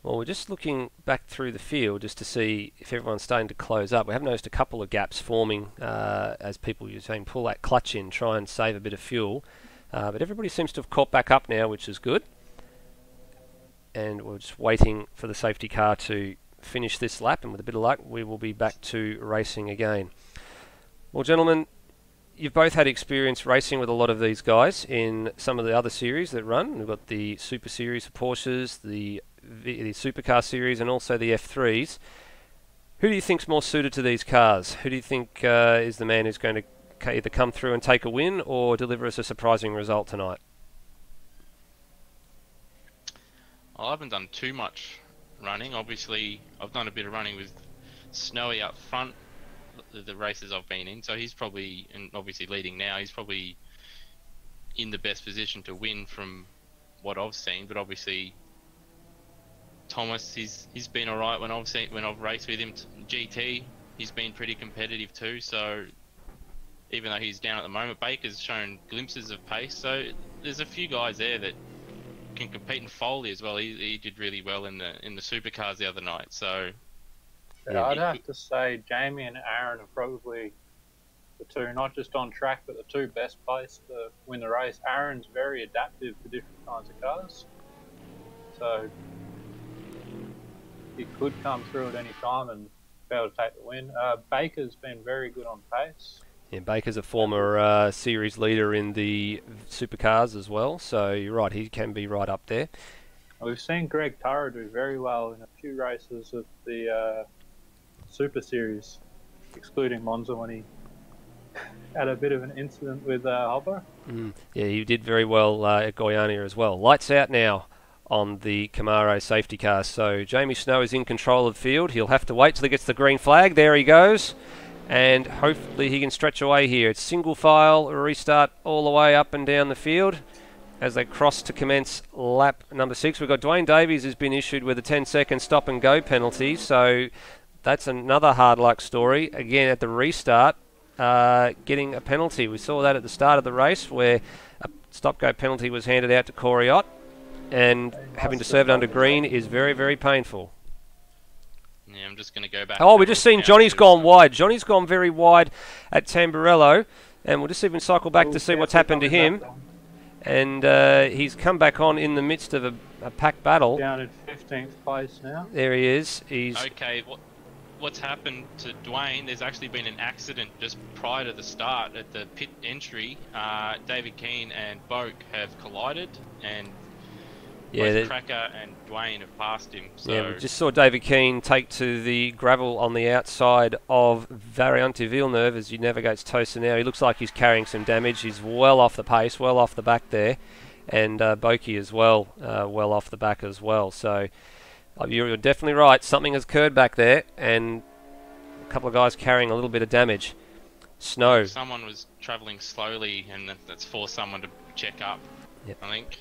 Well, we're just looking back through the field just to see if everyone's starting to close up. We have noticed a couple of gaps forming as people, you're saying, pull that clutch in, try and save a bit of fuel. But everybody seems to have caught back up now, which is good. And we're just waiting for the safety car to finish this lap, and with a bit of luck, we will be back to racing again. Well, gentlemen, you've both had experience racing with a lot of these guys in some of the other series that run. We've got the Super Series for Porsches, the Supercar Series, and also the F3s. Who do you think's more suited to these cars? Who do you think is the man who's going to either come through and take a win or deliver us a surprising result tonight? I haven't done too much running. Obviously, I've done a bit of running with Snowy up front, the races I've been in. So he's probably, and obviously leading now, he's probably in the best position to win from what I've seen. But obviously, Thomas, he's been alright when I've raced with him. GT, he's been pretty competitive too. So even though he's down at the moment, Baker's shown glimpses of pace. So there's a few guys there that can compete. In Foley as well. He did really well in the supercars the other night. So yeah, I'd have to say Jamie and Aaron are probably the two, not just on track, but the two best placed to win the race. Aaron's very adaptive to different kinds of cars, so he could come through at any time and be able to take the win. Baker's been very good on pace. Yeah, Baker's a former series leader in the supercars as well, so you're right, he can be right up there. We've seen Greg Turra do very well in a few races of the Super Series, excluding Monza when he had a bit of an incident with Hopper. Yeah, he did very well at Goiânia as well. Lights out now on the Camaro safety car, so Jamie Snow is in control of the field. He'll have to wait till he gets the green flag. There he goes. And hopefully he can stretch away here. It's single file, restart all the way up and down the field as they cross to commence lap number 6. We've got Dwayne Davies has been issued with a 10-second stop and go penalty, so that's another hard luck story. Again, at the restart, getting a penalty. We saw that at the start of the race where a stop-go penalty was handed out to Corey Ott, and having to serve it under green is very, very painful. Yeah, I'm just going to go back. Oh, we've just seen Johnny's gone wide. Johnny's gone very wide at Tamburello, and we'll just even cycle back to see what's happened to him. And he's come back on in the midst of a pack battle. Down in 15th place now. There he is. He's okay. What's happened to Dwayne? There's actually been an accident just prior to the start at the pit entry. David Keane and Boak have collided, and both Cracker and Dwayne have passed him. So yeah, we just saw David Keane take to the gravel on the outside of Variante Villeneuve as he navigates Tosa now. He looks like he's carrying some damage. He's well off the pace, well off the back there. And Boakey as well, well off the back as well. So you're definitely right. Something has occurred back there. And couple of guys carrying a little bit of damage. Snow. Someone was travelling slowly, and that's forced someone to check up. Yep. I think.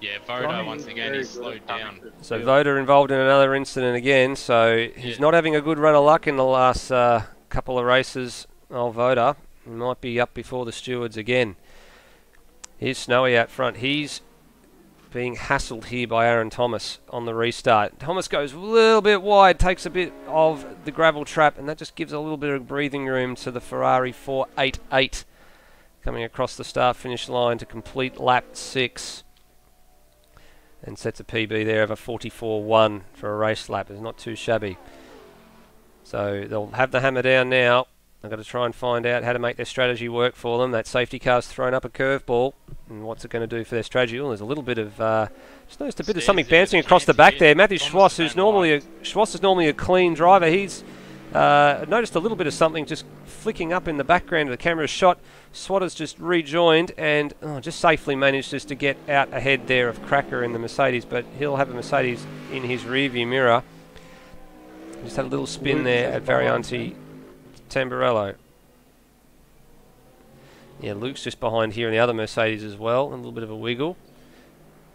Yeah, Voda once again he's very good slowed at coming down. to the So field. Voda involved in another incident again, so he's Yeah. not having a good run of luck in the last couple of races. Voda he might be up before the stewards again. Here's Snowy out front. He's being hassled here by Aaron Thomas on the restart. Thomas goes a little bit wide, takes a bit of the gravel trap, and that just gives a little bit of breathing room to the Ferrari 488 coming across the start-finish line to complete lap 6. And sets a PB there of a 44.1 for a race lap. It's not too shabby. So they'll have the hammer down now. They've got to try and find out how to make their strategy work for them. That safety car's thrown up a curveball. And what's it going to do for their strategy? Well, there's a little bit of... just noticed a bit of something bouncing across the back there. Matthew Schwass, who's normally Schwass is normally a clean driver. He's noticed a little bit of something just flicking up in the background of the camera's shot. Swatter's just rejoined and just safely managed just to get out ahead there of Cracker in the Mercedes, but he'll have a Mercedes in his rearview mirror. Just had a little spin there at Varianti Tamburello. Yeah, Luke's just behind here in the other Mercedes as well, a little bit of a wiggle.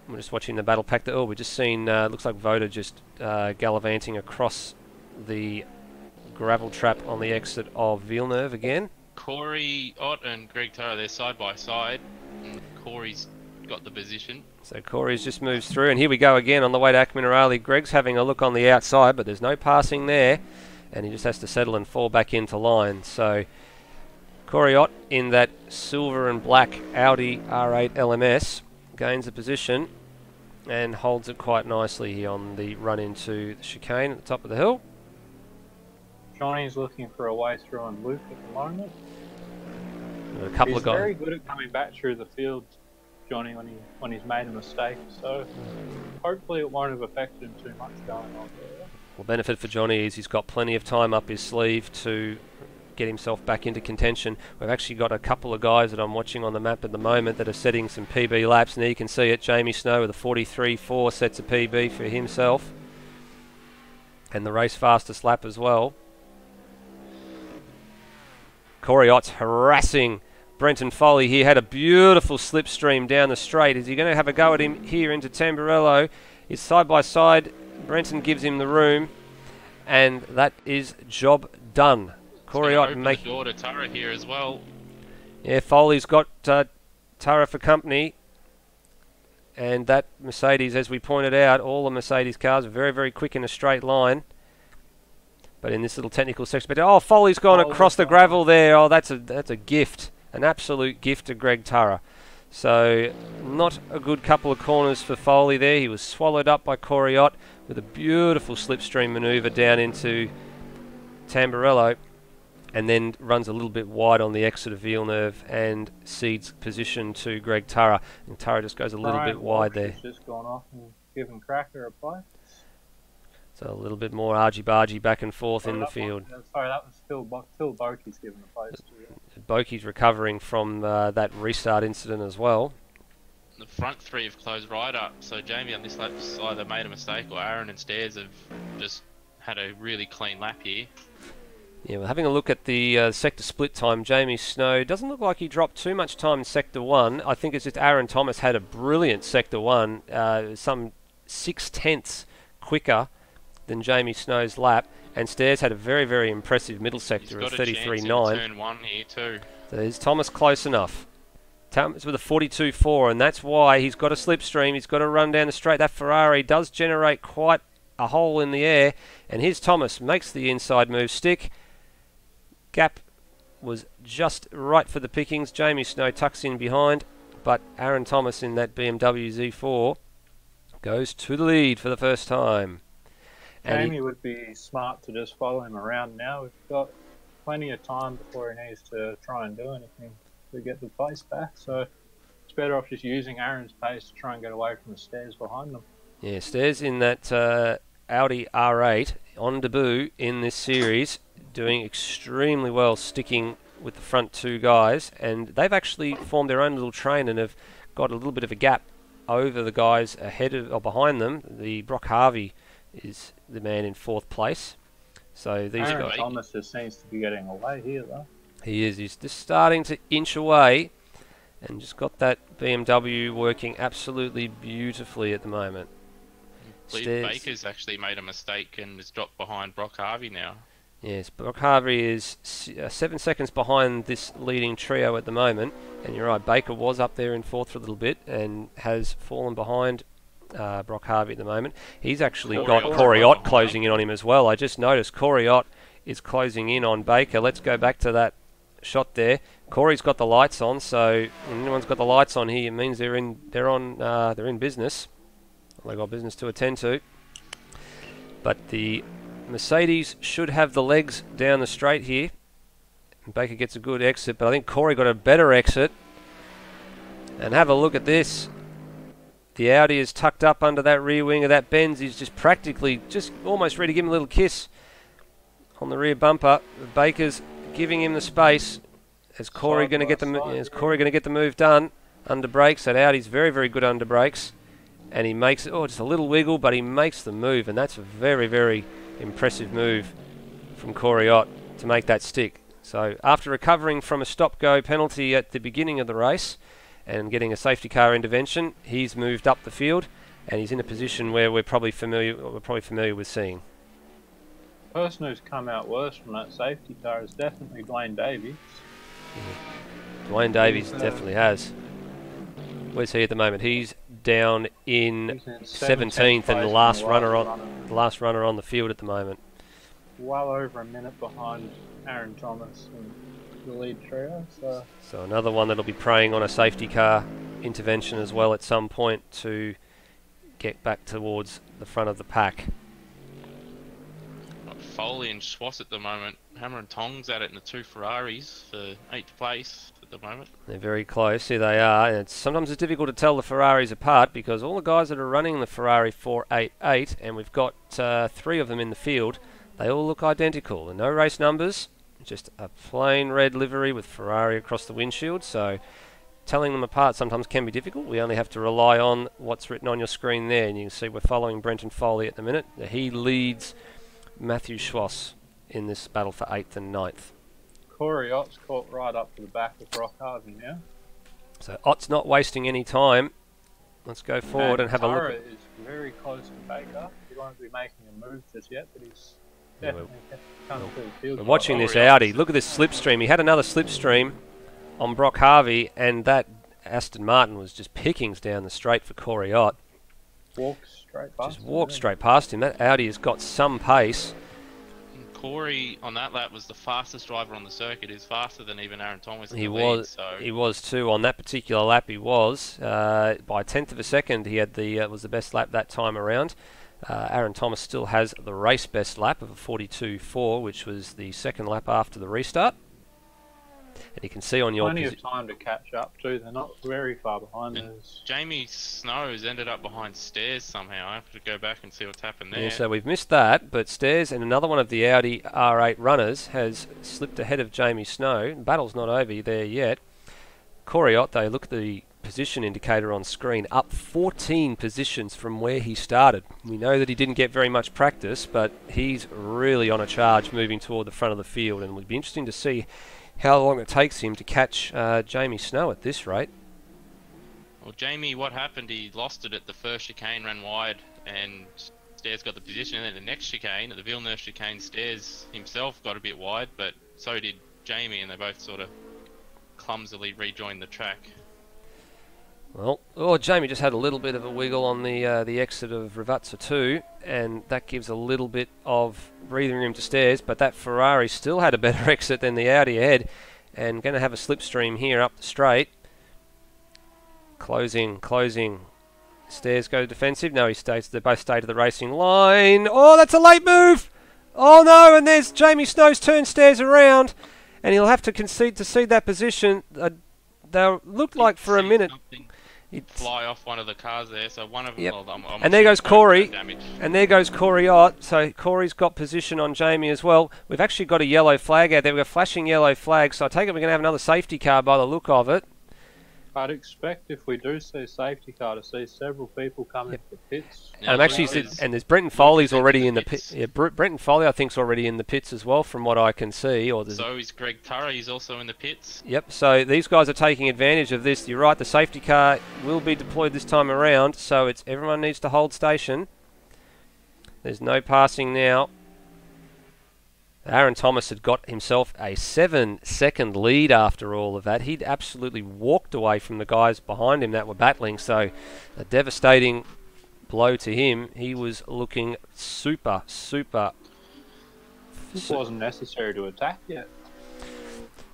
We're just watching the battle pack. We've just seen, looks like Voda just gallivanting across the gravel trap on the exit of Villeneuve again. Corey Ott and Greg Tara, they're side by side. And Corey's got the position. So Corey's just moves through, and here we go again on the way to Akminarali. Greg's having a look on the outside, but there's no passing there, and he just has to settle and fall back into line. So Corey Ott in that silver and black Audi R8 LMS gains a position and holds it quite nicely here on the run into the chicane at the top of the hill. Johnny's looking for a way through on Luke at the moment. And a couple He's of guys. very good at coming back through the field, Johnny, when he's made a mistake. So hopefully it won't have affected him too much going on there. Well, benefit for Johnny is he's got plenty of time up his sleeve to get himself back into contention. We've actually got a couple of guys that I'm watching on the map at the moment that are setting some PB laps, and there you can see it. Jamie Snow with a 43.4 sets a PB for himself, and the race fastest lap as well. Corey Ott's harassing Brenton Foley. He had a beautiful slipstream down the straight. Is he going to have a go at him here into Tamburello? He's side by side. Brenton gives him the room, and that is job done. Corey Ott making the door to Tara here as well. Yeah, Foley's got Tara for company, and that Mercedes, as we pointed out, all the Mercedes cars are very, very quick in a straight line. But in this little technical section, but Foley's gone across the gravel there. Oh, that's a gift, an absolute gift to Greg Tara. So not a good couple of corners for Foley there. He was swallowed up by Corey Ott with a beautiful slipstream manoeuvre down into Tamburello, and then runs a little bit wide on the exit of Villeneuve and cedes position to Greg Tara. And Tara just goes a little bit wide there. Just gone off and given Cracker a play. So a little bit more argy-bargy back and forth in the field. Sorry, that was Phil Bokey's given the place to. Bokey's recovering from that restart incident as well. The front three have closed right up, so Jamie on this lap's either made a mistake or Aaron and Stairs have just had a really clean lap here. Yeah, we're having a look at the sector split time. Jamie Snow doesn't look like he dropped too much time in Sector 1. I think it's just Aaron Thomas had a brilliant Sector 1, some 6/10 quicker than Jamie Snow's lap, and Stairs had a very, very impressive middle sector of 33.9. Turn 1 here too. So is Thomas close enough? Thomas with a 42.4, and that's why he's got a slipstream. He's got to run down the straight. That Ferrari does generate quite a hole in the air, and here's Thomas, makes the inside move stick. Gap was just right for the pickings. Jamie Snow tucks in behind, but Aaron Thomas in that BMW Z4 goes to the lead for the first time. And Jamie would be smart to just follow him around now. We've got plenty of time before he needs to try and do anything to get the pace back. So it's better off just using Aaron's pace to try and get away from the Stairs behind them. Yeah, Stairs in that Audi R8 on debut in this series, doing extremely well, sticking with the front two guys, and they've actually formed their own little train and have got a little bit of a gap over the guys ahead of or behind them. The Brock Harvey is the man in 4th place. So these Aaron guys, Thomas just seems to be getting away here, though. he is. He's just starting to inch away, and just got that BMW working absolutely beautifully at the moment. I believe Baker's actually made a mistake and has dropped behind Brock Harvey now. Yes, Brock Harvey is 7 seconds behind this leading trio at the moment, and you're right, Baker was up there in fourth for a little bit and has fallen behind Brock Harvey at the moment. He's actually got Corey Ott closing in on him as well. I just noticed Corey Ott is closing in on Baker. Let's go back to that shot there. Corey's got the lights on, so when anyone's got the lights on here, it means they're in business. They've got business to attend to. But the Mercedes should have the legs down the straight here. Baker gets a good exit, but I think Corey got a better exit. And have a look at this. The Audi is tucked up under that rear wing of that Benz. He's just practically, just almost ready to give him a little kiss on the rear bumper. Baker's giving him the space. Is Corey going to get the move done? Under brakes. That Audi's very, very good under brakes. And he makes it, just a little wiggle, but he makes the move, and that's a very, very impressive move from Corey Ott to make that stick. So after recovering from a stop-go penalty at the beginning of the race and getting a safety car intervention, he's moved up the field, and he's in a position where we're probably familiar with seeing. The person who's come out worse from that safety car is definitely Dwayne Davies. Dwayne Davies definitely has. Where's he at the moment? He's down in 17th and the last runner on the field at the moment. Well over a minute behind Aaron Thomas and the lead trio. So another one that'll be preying on a safety car intervention as well at some point to get back towards the front of the pack. Foley and Schwass at the moment. Hammer and Tongs at it in the two Ferraris for 8th place at the moment. They're very close, here they are, and sometimes it's difficult to tell the Ferraris apart because all the guys that are running the Ferrari 488, and we've got 3 of them in the field, they all look identical. No race numbers, just a plain red livery with Ferrari across the windshield, so telling them apart sometimes can be difficult. We only have to rely on what's written on your screen there, and you can see we're following Brenton Foley at the minute. He leads Matthew Schwass in this battle for 8th and 9th. Corey Ott's caught right up to the back of Brock Harvey now. So Ott's not wasting any time. Let's go forward and have a look. Tara is very close to Baker. He won't be making a move just yet, but he's definitely coming through the field. We're watching this Audi. Look at this slipstream. He had another slipstream on Brock Harvey, and that Aston Martin was just pickings down the straight for Corey Ott. Walked straight past him. That Audi has got some pace. Corey on that lap was the fastest driver on the circuit. He's faster than even Aaron Thomas. He was too on that particular lap. He was by a tenth of a second. He had was the best lap that time around. Aaron Thomas still has the race best lap of a 42.4, which was the second lap after the restart. And you can see on your plenty of time to catch up too. They're not very far behind those. Jamie Snow's ended up behind Stairs somehow. I have to go back and see what's happened there. Yeah, so we've missed that, but Stairs and another one of the Audi R8 runners has slipped ahead of Jamie Snow. The battle's not over there yet. Corey Ott, though, look at the position indicator on screen, up 14 positions from where he started. We know that he didn't get very much practice, but he's really on a charge moving toward the front of the field, and it would be interesting to see how long it takes him to catch Jamie Snow at this rate. Well, Jamie, what happened? He lost it at the first chicane, ran wide, and Stairs got the position. And then the next chicane, at the Villeneuve chicane, Stairs himself got a bit wide, but so did Jamie, and they both sort of clumsily rejoined the track. Well, Jamie just had a little bit of a wiggle on the exit of Ravazza 2, and that gives a little bit of breathing room to Stairs, but that Ferrari still had a better exit than the Audi ahead, and going to have a slipstream here up the straight. Closing. Stairs go defensive. No, they both stay to the racing line. Oh, that's a late move! Oh no, and there's Jamie Snow's turned Stairs around, and he'll have to concede that position. They looked like for a minute he'd fly off one of the cars there, so one of them. Yep. Well, and there goes Corey, and there goes Corey Ott. So Corey's got position on Jamie as well. We've actually got a yellow flag out there. We've got a flashing yellow flag, so I take it we're going to have another safety car by the look of it. I'd expect if we do see safety car to see several people come into the pits. Yeah, And actually, and there's Brenton Foley's already in the pit. Yeah, Brenton Foley I think's already in the pits as well, from what I can see. Or so is Greg Turra. He's also in the pits. Yep. So these guys are taking advantage of this. You're right. The safety car will be deployed this time around. So it's everyone needs to hold station. There's no passing now. Aaron Thomas had got himself a 7-second lead after all of that. He'd absolutely walked away from the guys behind him that were battling, so a devastating blow to him. He was looking super. This wasn't necessary to attack yet.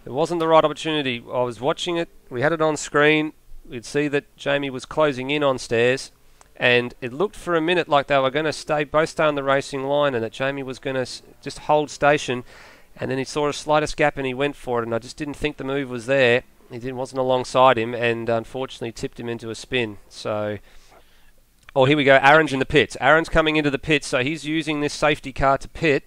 It wasn't the right opportunity. I was watching it. We had it on screen. We'd see that Jamie was closing in on Stairs, and it looked for a minute like they were going to both stay on the racing line, and that Jamie was going to just hold station. And then he saw a slightest gap and he went for it, and I just didn't think the move was there. Wasn't alongside him, and unfortunately tipped him into a spin. So, oh, here we go. Aaron's in the pits. Aaron's coming into the pits, so he's using this safety car to pit.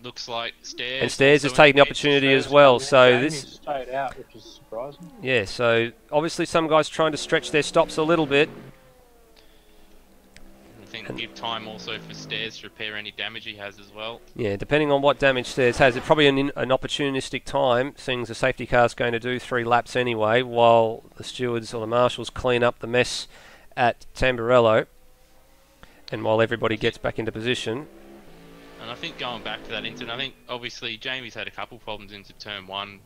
Looks like Stairs. And Stairs is taking the opportunity as well. So Jamie this stayed out, which is surprising. Yeah, so obviously some guys trying to stretch their stops a little bit. I think give time also for Stairs to repair any damage he has as well. Yeah, depending on what damage Stairs has, it's probably an opportunistic time, seeing the safety car's going to do 3 laps anyway, while the stewards or the marshals clean up the mess at Tamburello, and while everybody gets back into position. And I think going back to that incident, I think obviously Jamie's had a couple problems into turn 1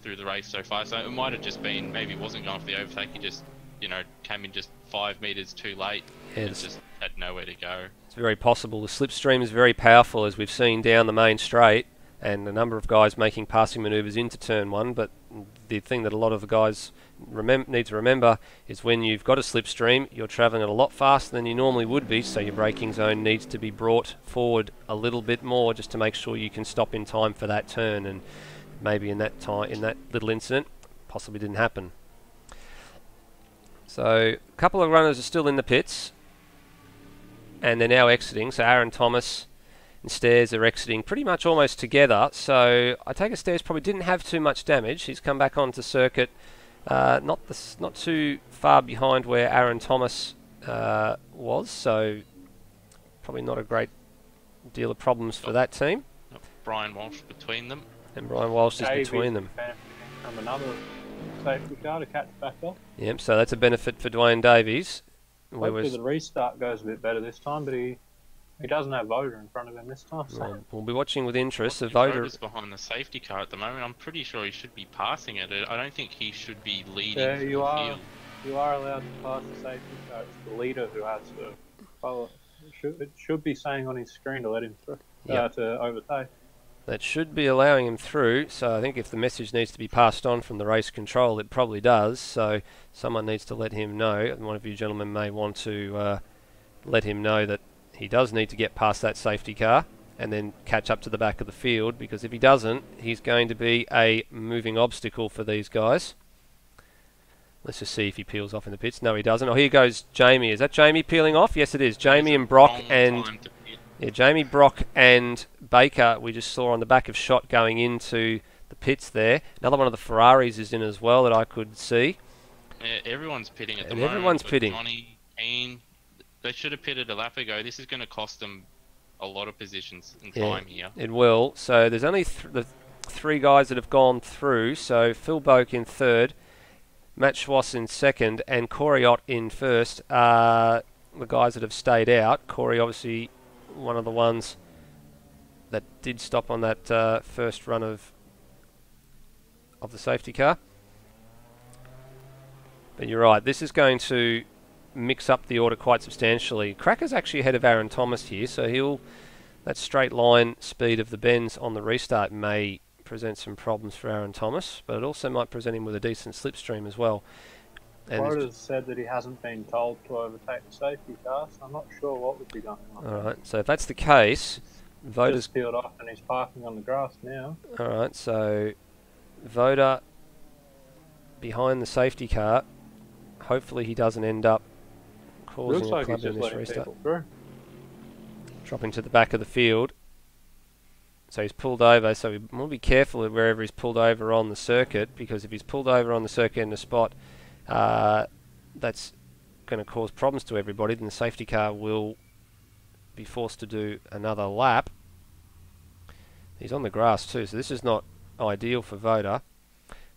through the race so far, so it might have just been, maybe he wasn't going for the overtake, he just, you know, came in just 5 metres too late. Yeah, and just had nowhere to go. It's very possible. The slipstream is very powerful, as we've seen down the main straight, and a number of guys making passing manoeuvres into turn 1, but the thing that a lot of the guys need to remember is when you've got a slipstream, you're travelling at a lot faster than you normally would be, so your braking zone needs to be brought forward a little bit more just to make sure you can stop in time for that turn, and maybe in that little incident possibly didn't happen. So a couple of runners are still in the pits, and they're now exiting. So Aaron Thomas and Stairs are exiting pretty much almost together. So I take it Stairs probably didn't have too much damage. He's come back onto circuit, not too far behind where Aaron Thomas was. So probably not a great deal of problems for that team. Brian Walsh between them. And Brian Walsh is between them. From another safety car to catch back up. Yep, so that's a benefit for Dwayne Davies. Hopefully the restart goes a bit better this time, but he doesn't have Voda in front of him this time. So. We'll be watching with interest. The Voda's behind the safety car at the moment. I'm pretty sure he should be passing it. I don't think he should be leading. Yeah, the you are. field. You are allowed to pass the safety car. It's the leader who has to follow. It should be saying on his screen to let him through, to overtake. That should be allowing him through, so I think if the message needs to be passed on from the race control, it probably does, so someone needs to let him know, and one of you gentlemen may want to let him know that he does need to get past that safety car and then catch up to the back of the field, because if he doesn't, he's going to be a moving obstacle for these guys. Let's just see if he peels off in the pits. No, he doesn't. Oh, here goes Jamie. Is that Jamie peeling off? Yes, it is. Jamie and Brock and... Yeah, Jamie, Brock and Baker we just saw on the back of shot going into the pits there. Another one of the Ferraris is in as well that I could see. Yeah, everyone's pitting at the and moment. Everyone's pitting. Johnny, Keane, they should have pitted a lap ago. This is going to cost them a lot of positions and time here. It will. So there's only the 3 guys that have gone through. So Phil Boak in 3rd, Matt Schwass in 2nd, and Corey Ott in 1st are the guys that have stayed out. Corey obviously one of the ones that did stop on that first run of the safety car. But you're right, this is going to mix up the order quite substantially. Cracker's actually ahead of Aaron Thomas here, so that straight line speed of the bends on the restart may present some problems for Aaron Thomas, but it also might present him with a decent slipstream as well. Voda's said that he hasn't been told to overtake the safety car, so I'm not sure what would be going on. Alright, so if that's the case, Voda's peeled off and he's parking on the grass now. Alright, so Voda behind the safety car. Hopefully he doesn't end up causing a club in this restart. Dropping to the back of the field. So he's pulled over, so we want to be careful of wherever he's pulled over on the circuit, because if he's pulled over on the circuit in a spot that's going to cause problems to everybody, then the safety car will be forced to do another lap. He's on the grass too, so this is not ideal for Voda.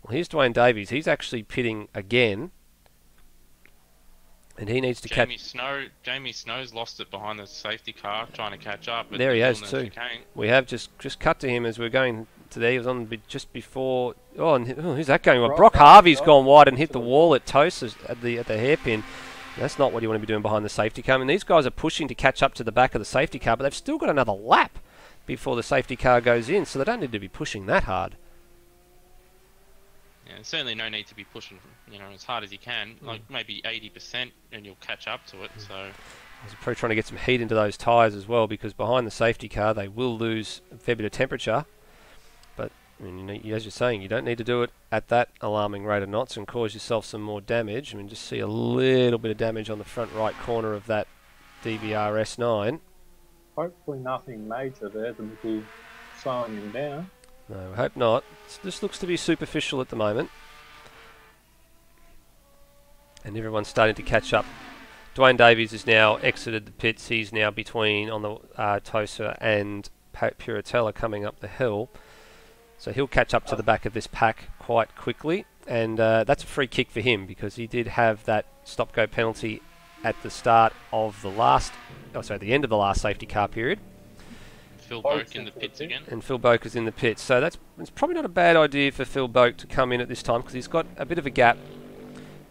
Well, here's Dwayne Davies. He's actually pitting again, and he needs to catch. Jamie Snow's lost it behind the safety car, trying to catch up. There he has too. We have just cut to him as we're going to there. He was on just before. Who's that going on? Brock Harvey's gone wide and hit the wall at Tosa at the hairpin. That's not what you want to be doing behind the safety car. I mean, these guys are pushing to catch up to the back of the safety car, but they've still got another lap before the safety car goes in, so they don't need to be pushing that hard. Yeah, there's certainly no need to be pushing, as hard as you can, like maybe 80%, and you'll catch up to it. So I was probably trying to get some heat into those tyres as well, because behind the safety car they will lose a fair bit of temperature. But I mean, as you're saying, you don't need to do it at that alarming rate of knots and cause yourself some more damage. I mean, just see a little bit of damage on the front right corner of that DBR S9. Hopefully nothing major there to be slowing him down. No, I hope not. This looks to be superficial at the moment. And everyone's starting to catch up. Dwayne Davies has now exited the pits. He's now between on the Tosa and Puritella coming up the hill. So he'll catch up to the back of this pack quite quickly. And that's a free kick for him, because he did have that stop-go penalty at the start of the the end of the last safety car period. Phil Boak in the pits again. And Phil Boak is in the pits. So it's probably not a bad idea for Phil Boak to come in at this time, because he's got a bit of a gap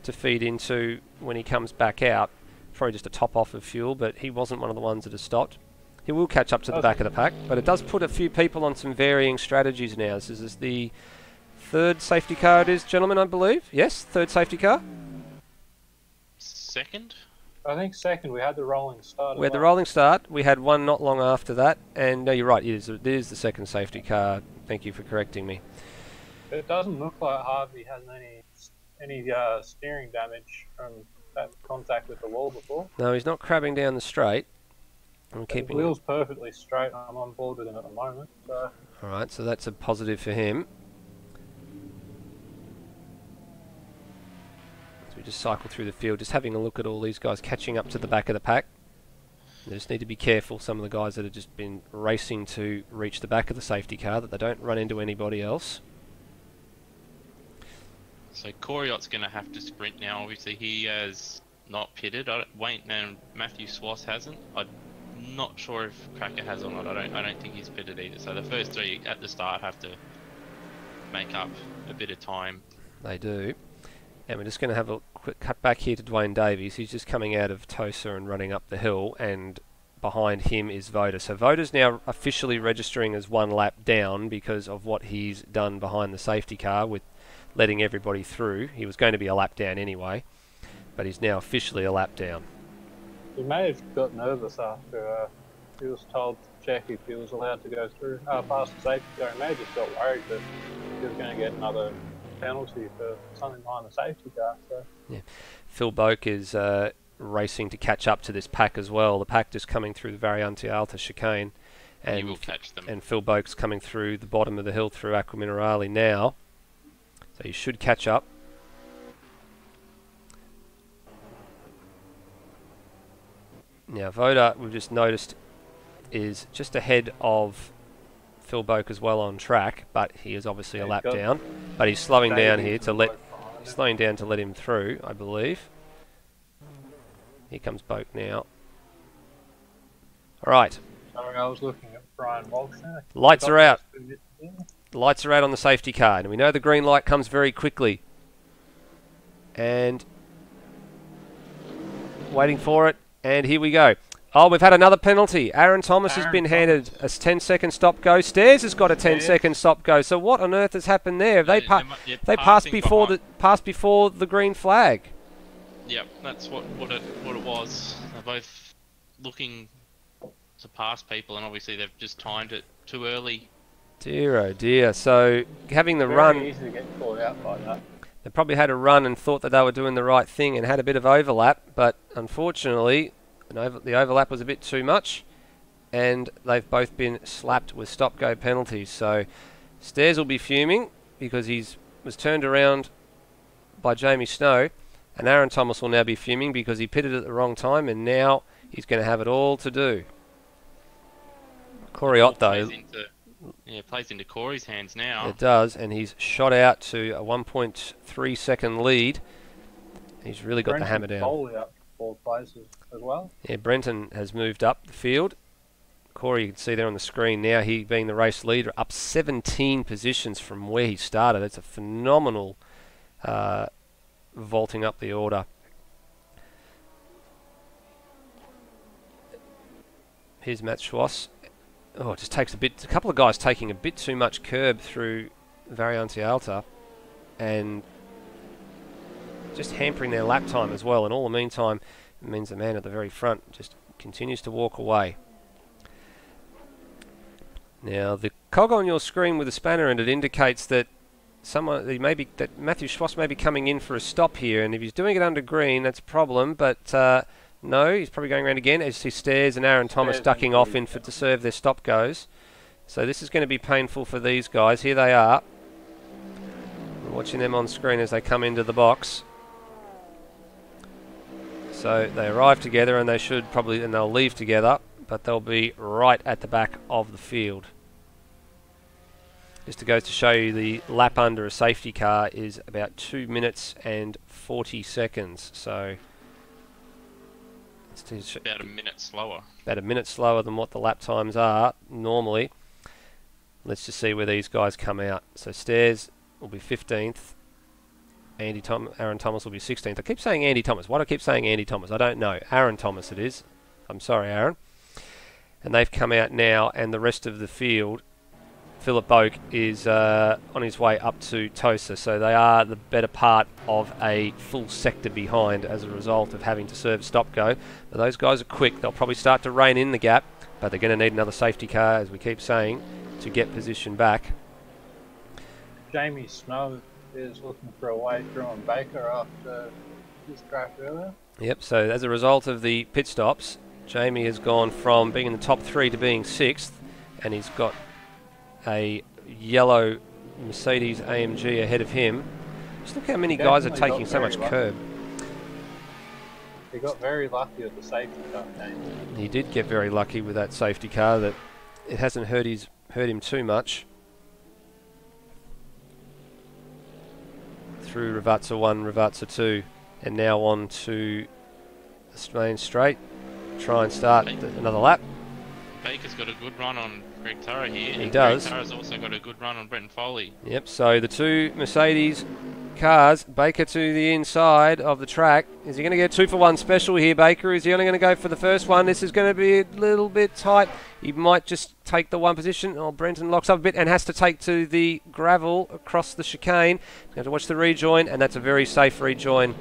to feed into when he comes back out. Probably just a top off of fuel, but he wasn't one of the ones that has stopped. He will catch up to the back of the pack, but it does put a few people on some varying strategies now. This is the third safety car it is, gentlemen, I believe. Yes, third safety car. Second? I think second. We had the rolling start. We had the rolling start. We had one not long after that, and no, you're right. It is the second safety car. Thank you for correcting me. It doesn't look like Harvey has any steering damage from that contact with the wall before. No, he's not crabbing down the straight. I'm keeping the wheel's perfectly straight. I'm on board with him at the moment. So. All right, so that's a positive for him. So we just cycle through the field, just having a look at all these guys catching up to the back of the pack. They just need to be careful, some of the guys that have just been racing to reach the back of the safety car, that they don't run into anybody else. So Coriott's going to have to sprint now. Obviously, he has not pitted. Wayne and Matthew Swass hasn't. I'm not sure if Cracker has or not. I don't think he's pitted either. So the first three at the start have to make up a bit of time. They do. And we're just going to have a quick cut back here to Dwayne Davies. He's just coming out of Tosa and running up the hill, and behind him is Voda. So Voda's now officially registering as one lap down because of what he's done behind the safety car with letting everybody through. He was going to be a lap down anyway, but he's now officially a lap down. He may have got nervous after he was told to check if he was allowed to go through past the safety car. He may have just got worried that he was going to get another penalty for something behind the safety car. So. Yeah, Phil Boak is racing to catch up to this pack as well. The pack just coming through the Variante Alta chicane, and he will catch them. And Phil Boak's coming through the bottom of the hill through Aqua Minerale now, so he should catch up. Now Voda, we've just noticed, is just ahead of Phil Boak as well on track, but he is obviously a lap down. But he's slowing down here to let him through, I believe. Here comes Boak now. All right. Sorry, I was looking at Brian Walsh there. Lights are out. Lights are out on the safety car, and we know the green light comes very quickly. And waiting for it, and here we go. Oh, we've had another penalty. Aaron Thomas has been handed a 10-second stop-go. Stairs has got a 10-second stop-go. So what on earth has happened there? They passed before the green flag. Yep, that's what it was. They're both looking to pass people, and obviously they've just timed it too early. Dear oh dear. So having the run, very easy to get caught out by that. They probably had a run and thought that they were doing the right thing and had a bit of overlap, but unfortunately the overlap was a bit too much, and they've both been slapped with stop-go penalties. So Stairs will be fuming because was turned around by Jamie Snow, and Aaron Thomas will now be fuming because he pitted at the wrong time, and now he's going to have it all to do. Corey Ott, though, plays into Corey's hands now. It does, and he's shot out to a 1.3 second lead. He's really got the hammer down. Foley up 4 places as well. Yeah, Brenton has moved up the field. Corey, you can see there on the screen now, he being the race leader, up 17 positions from where he started. It's a phenomenal vaulting up the order. Here's Matt Schwass. Oh, it just takes a couple of guys taking a bit too much curb through Variante Alta and just hampering their lap time as well. And all the meantime, it means the man at the very front just continues to walk away. Now, the cog on your screen with a spanner and it indicates that Matthew Schwass may be coming in for a stop here, and if he's doing it under green, that's a problem, but no, he's probably going around again as he Stairs and Aaron Thomas ducking off in to serve their stop goes. So this is going to be painful for these guys. Here they are. We're watching them on screen as they come into the box. So they arrive together, and they'll leave together, but they'll be right at the back of the field. Just to go to show you, the lap under a safety car is about 2 minutes and 40 seconds. So it's about a minute slower. About a minute slower than what the lap times are normally. Let's just see where these guys come out. So Stairs will be 15th. Aaron Thomas will be 16th. I keep saying Andy Thomas. Why do I keep saying Andy Thomas? I don't know. Aaron Thomas it is. I'm sorry, Aaron. And they've come out now, and the rest of the field, Philip Boak is on his way up to Tosa, so they are the better part of a full sector behind as a result of having to serve stop-go. But those guys are quick. They'll probably start to rein in the gap, but they're going to need another safety car, as we keep saying, to get position back. Jamie Snow is looking for a way through on Baker after his crash earlier. Yep, so as a result of the pit stops, Jamie has gone from being in the top 3 to being 6th, and he's got a yellow Mercedes AMG ahead of him. Just look how many guys are taking so much curb. He got very lucky with the safety car game. He did get very lucky with that safety car, that it hasn't hurt him too much. Through Ravazza 1, Ravazza 2, and now on to the main straight. Try and start another lap. Baker's got a good run on Greg Turra here. He does. Greg Turra's also got a good run on Brenton Foley. Yep, so the two Mercedes cars, Baker to the inside of the track. Is he going to get 2-for-1 special here, Baker? Is he only going to go for the first one? This is going to be a little bit tight. He might just take the one position. Oh, Brenton locks up a bit and has to take to the gravel across the chicane. You have to watch the rejoin, and that's a very safe rejoin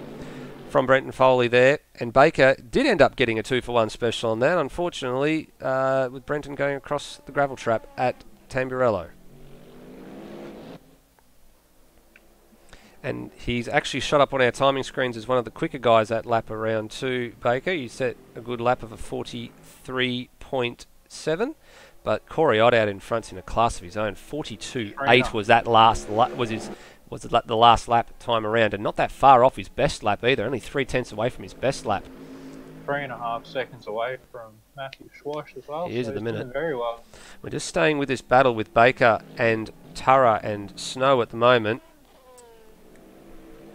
from Brenton Foley there. And Baker did end up getting a 2-for-1 special on that, unfortunately, with Brenton going across the gravel trap at Tamburello. And he's actually shot up on our timing screens as one of the quicker guys at lap around 2, Baker. You set a good lap of a 43.7, but Corey Ott out in front's in a class of his own. 42.8 was that last the last lap time around, and not that far off his best lap either, only 0.3 away from his best lap. 3.5 seconds away from Matthew Schwass as well. He is at the minute. Doing very well. We're just staying with this battle with Baker and Turra and Snow at the moment,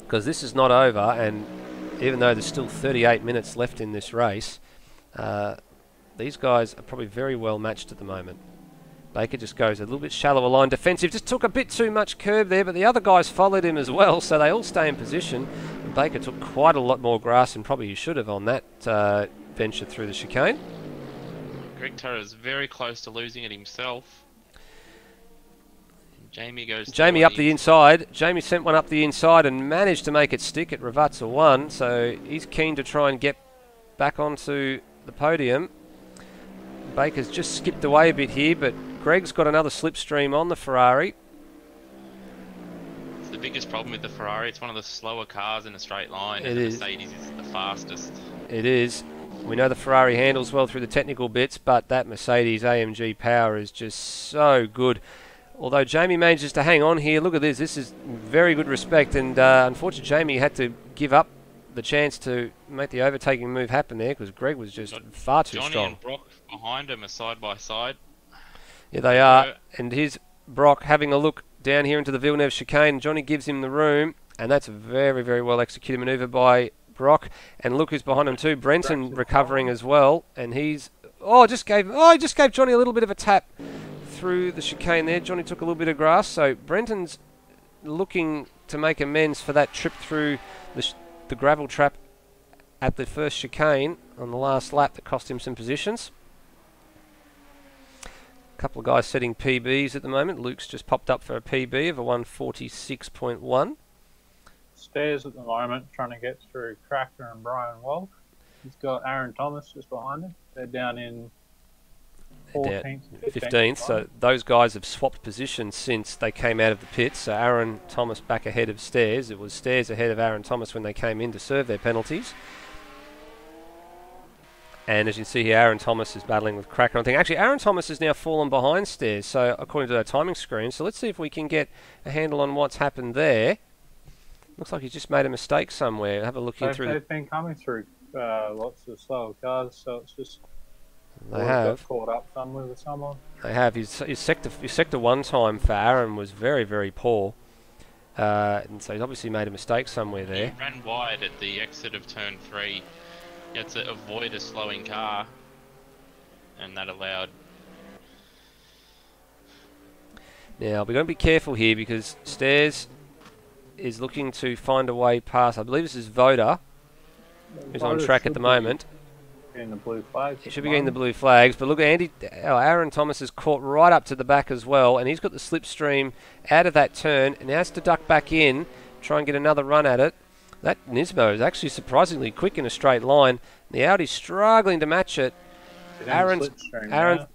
because this is not over, and even though there's still 38 minutes left in this race, these guys are probably very well matched at the moment. Baker just goes a little bit shallower line defensive, just took a bit too much curb there, but the other guys followed him as well, so they all stay in position. And Baker took quite a lot more grass than probably he should have on that venture through the chicane. Greg Turra is very close to losing it himself. Jamie up the inside. Jamie sent one up the inside and managed to make it stick at Ravazza 1, so he's keen to try and get back onto the podium. Baker's just skipped away a bit here, but Greg's got another slipstream on the Ferrari. It's the biggest problem with the Ferrari. It's one of the slower cars in a straight line. It is. The Mercedes is the fastest. It is. We know the Ferrari handles well through the technical bits, but that Mercedes AMG power is just so good. Although Jamie manages to hang on here, look at this. This is very good respect, and unfortunately Jamie had to give up the chance to make the overtaking move happen there because Greg was just far too Johnny strong. and Brock behind him are side by side. Yeah, they are. And here's Brock having a look down here into the Villeneuve chicane. Johnny gives him the room, and that's a very, very well executed manoeuvre by Brock. And look who's behind him too. Brenton recovering as well, and he's he just gave Johnny a little bit of a tap through the chicane there. Johnny took a little bit of grass, so Brenton's looking to make amends for that trip through the gravel trap at the first chicane on the last lap that cost him some positions. A couple of guys setting PBs at the moment. Luke's just popped up for a PB of a 146.1. Stairs at the moment, trying to get through Cracker and Brian Walsh. He's got Aaron Thomas just behind him. They're down in 14th and 15th. So those guys have swapped positions since they came out of the pits. So Aaron Thomas back ahead of Stairs. It was Stairs ahead of Aaron Thomas when they came in to serve their penalties. And as you can see here, Aaron Thomas is battling with Cracker. I think actually Aaron Thomas has now fallen behind Stairs, so according to their timing screen. So let's see if we can get a handle on what's happened there. Looks like he's just made a mistake somewhere. Have a look in through. They've been coming through lots of slower cars, so it's just they have got caught up somewhere with someone. They have. His sector 1 time for Aaron was very, very poor, and so he's obviously made a mistake somewhere there. He ran wide at the exit of turn 3. He had to avoid a slowing car, and that allowed. Now we're going to be careful here because Stairs is looking to find a way past. I believe this is Voda, who's on track at the moment. Getting the blue flags. He should be getting the blue flags, but look, Aaron Thomas is caught right up to the back as well, and he's got the slipstream out of that turn, and now has to duck back in, try and get another run at it. That Nismo is actually surprisingly quick in a straight line. The Audi's struggling to match it. Aaron's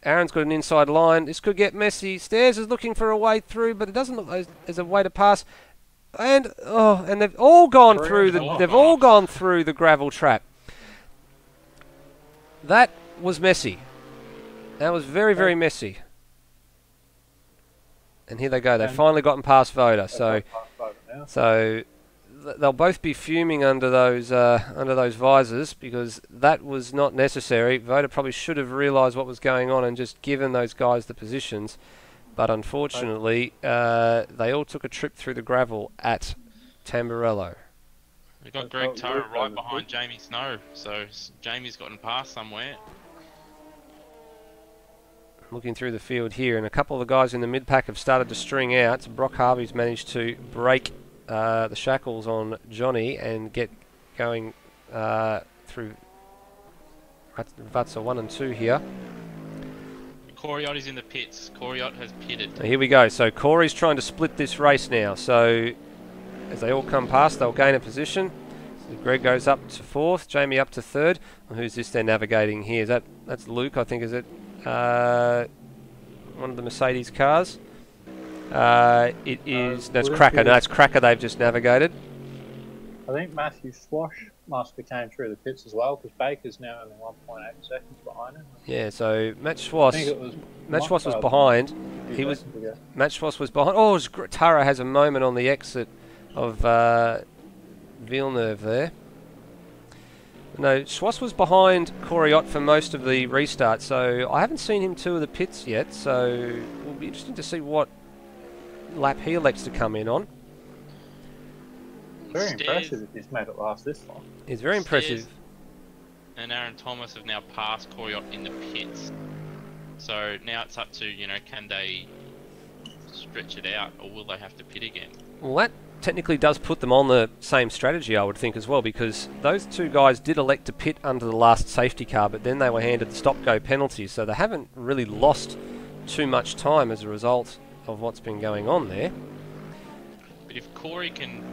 got an inside line. This could get messy. Stairs is looking for a way through, but it doesn't look like there's a way to pass. And they've all gone through the gravel trap. That was messy. That was very, very messy. And here they go. They've finally gotten past Voda. So they'll both be fuming under those visors because that was not necessary. Voda probably should have realised what was going on and just given those guys the positions. But unfortunately, they all took a trip through the gravel at Tamburello. We've got Greg Turner right behind Jamie Snow, so Jamie's gotten past somewhere. Looking through the field here, and a couple of the guys in the mid-pack have started to string out. Brock Harvey's managed to break the shackles on Johnny and get going through Vatsa 1 and 2 here. Coriot is in the pits. Coriot has pitted. So here we go. So Corey's trying to split this race now. So as they all come past, they'll gain a position. So Greg goes up to 4th, Jamie up to 3rd. Well, who's this they're navigating here? That's Luke, I think, is it? One of the Mercedes cars. It is. That's Cracker. No, it's Cracker they've just navigated. I think Matthew Swash must have came through the pits as well because Baker's now only 1.8 seconds behind him. Yeah, so Matt Schwass was behind. Matt Schwass was behind. Oh, Tara has a moment on the exit of Villeneuve there. No, Schwass was behind Coriot for most of the restart, so I haven't seen him tour the pits yet, so it will be interesting to see what lap he elects to come in on. Very impressive if he's made it last this long. He's very impressive. And Aaron Thomas have now passed Coriot in the pits. So now it's up to, can they stretch it out or will they have to pit again? Well, that technically does put them on the same strategy, I would think, as well, because those two guys did elect to pit under the last safety car, but then they were handed the stop-go penalty, so they haven't really lost too much time as a result of what's been going on there. But if Corey can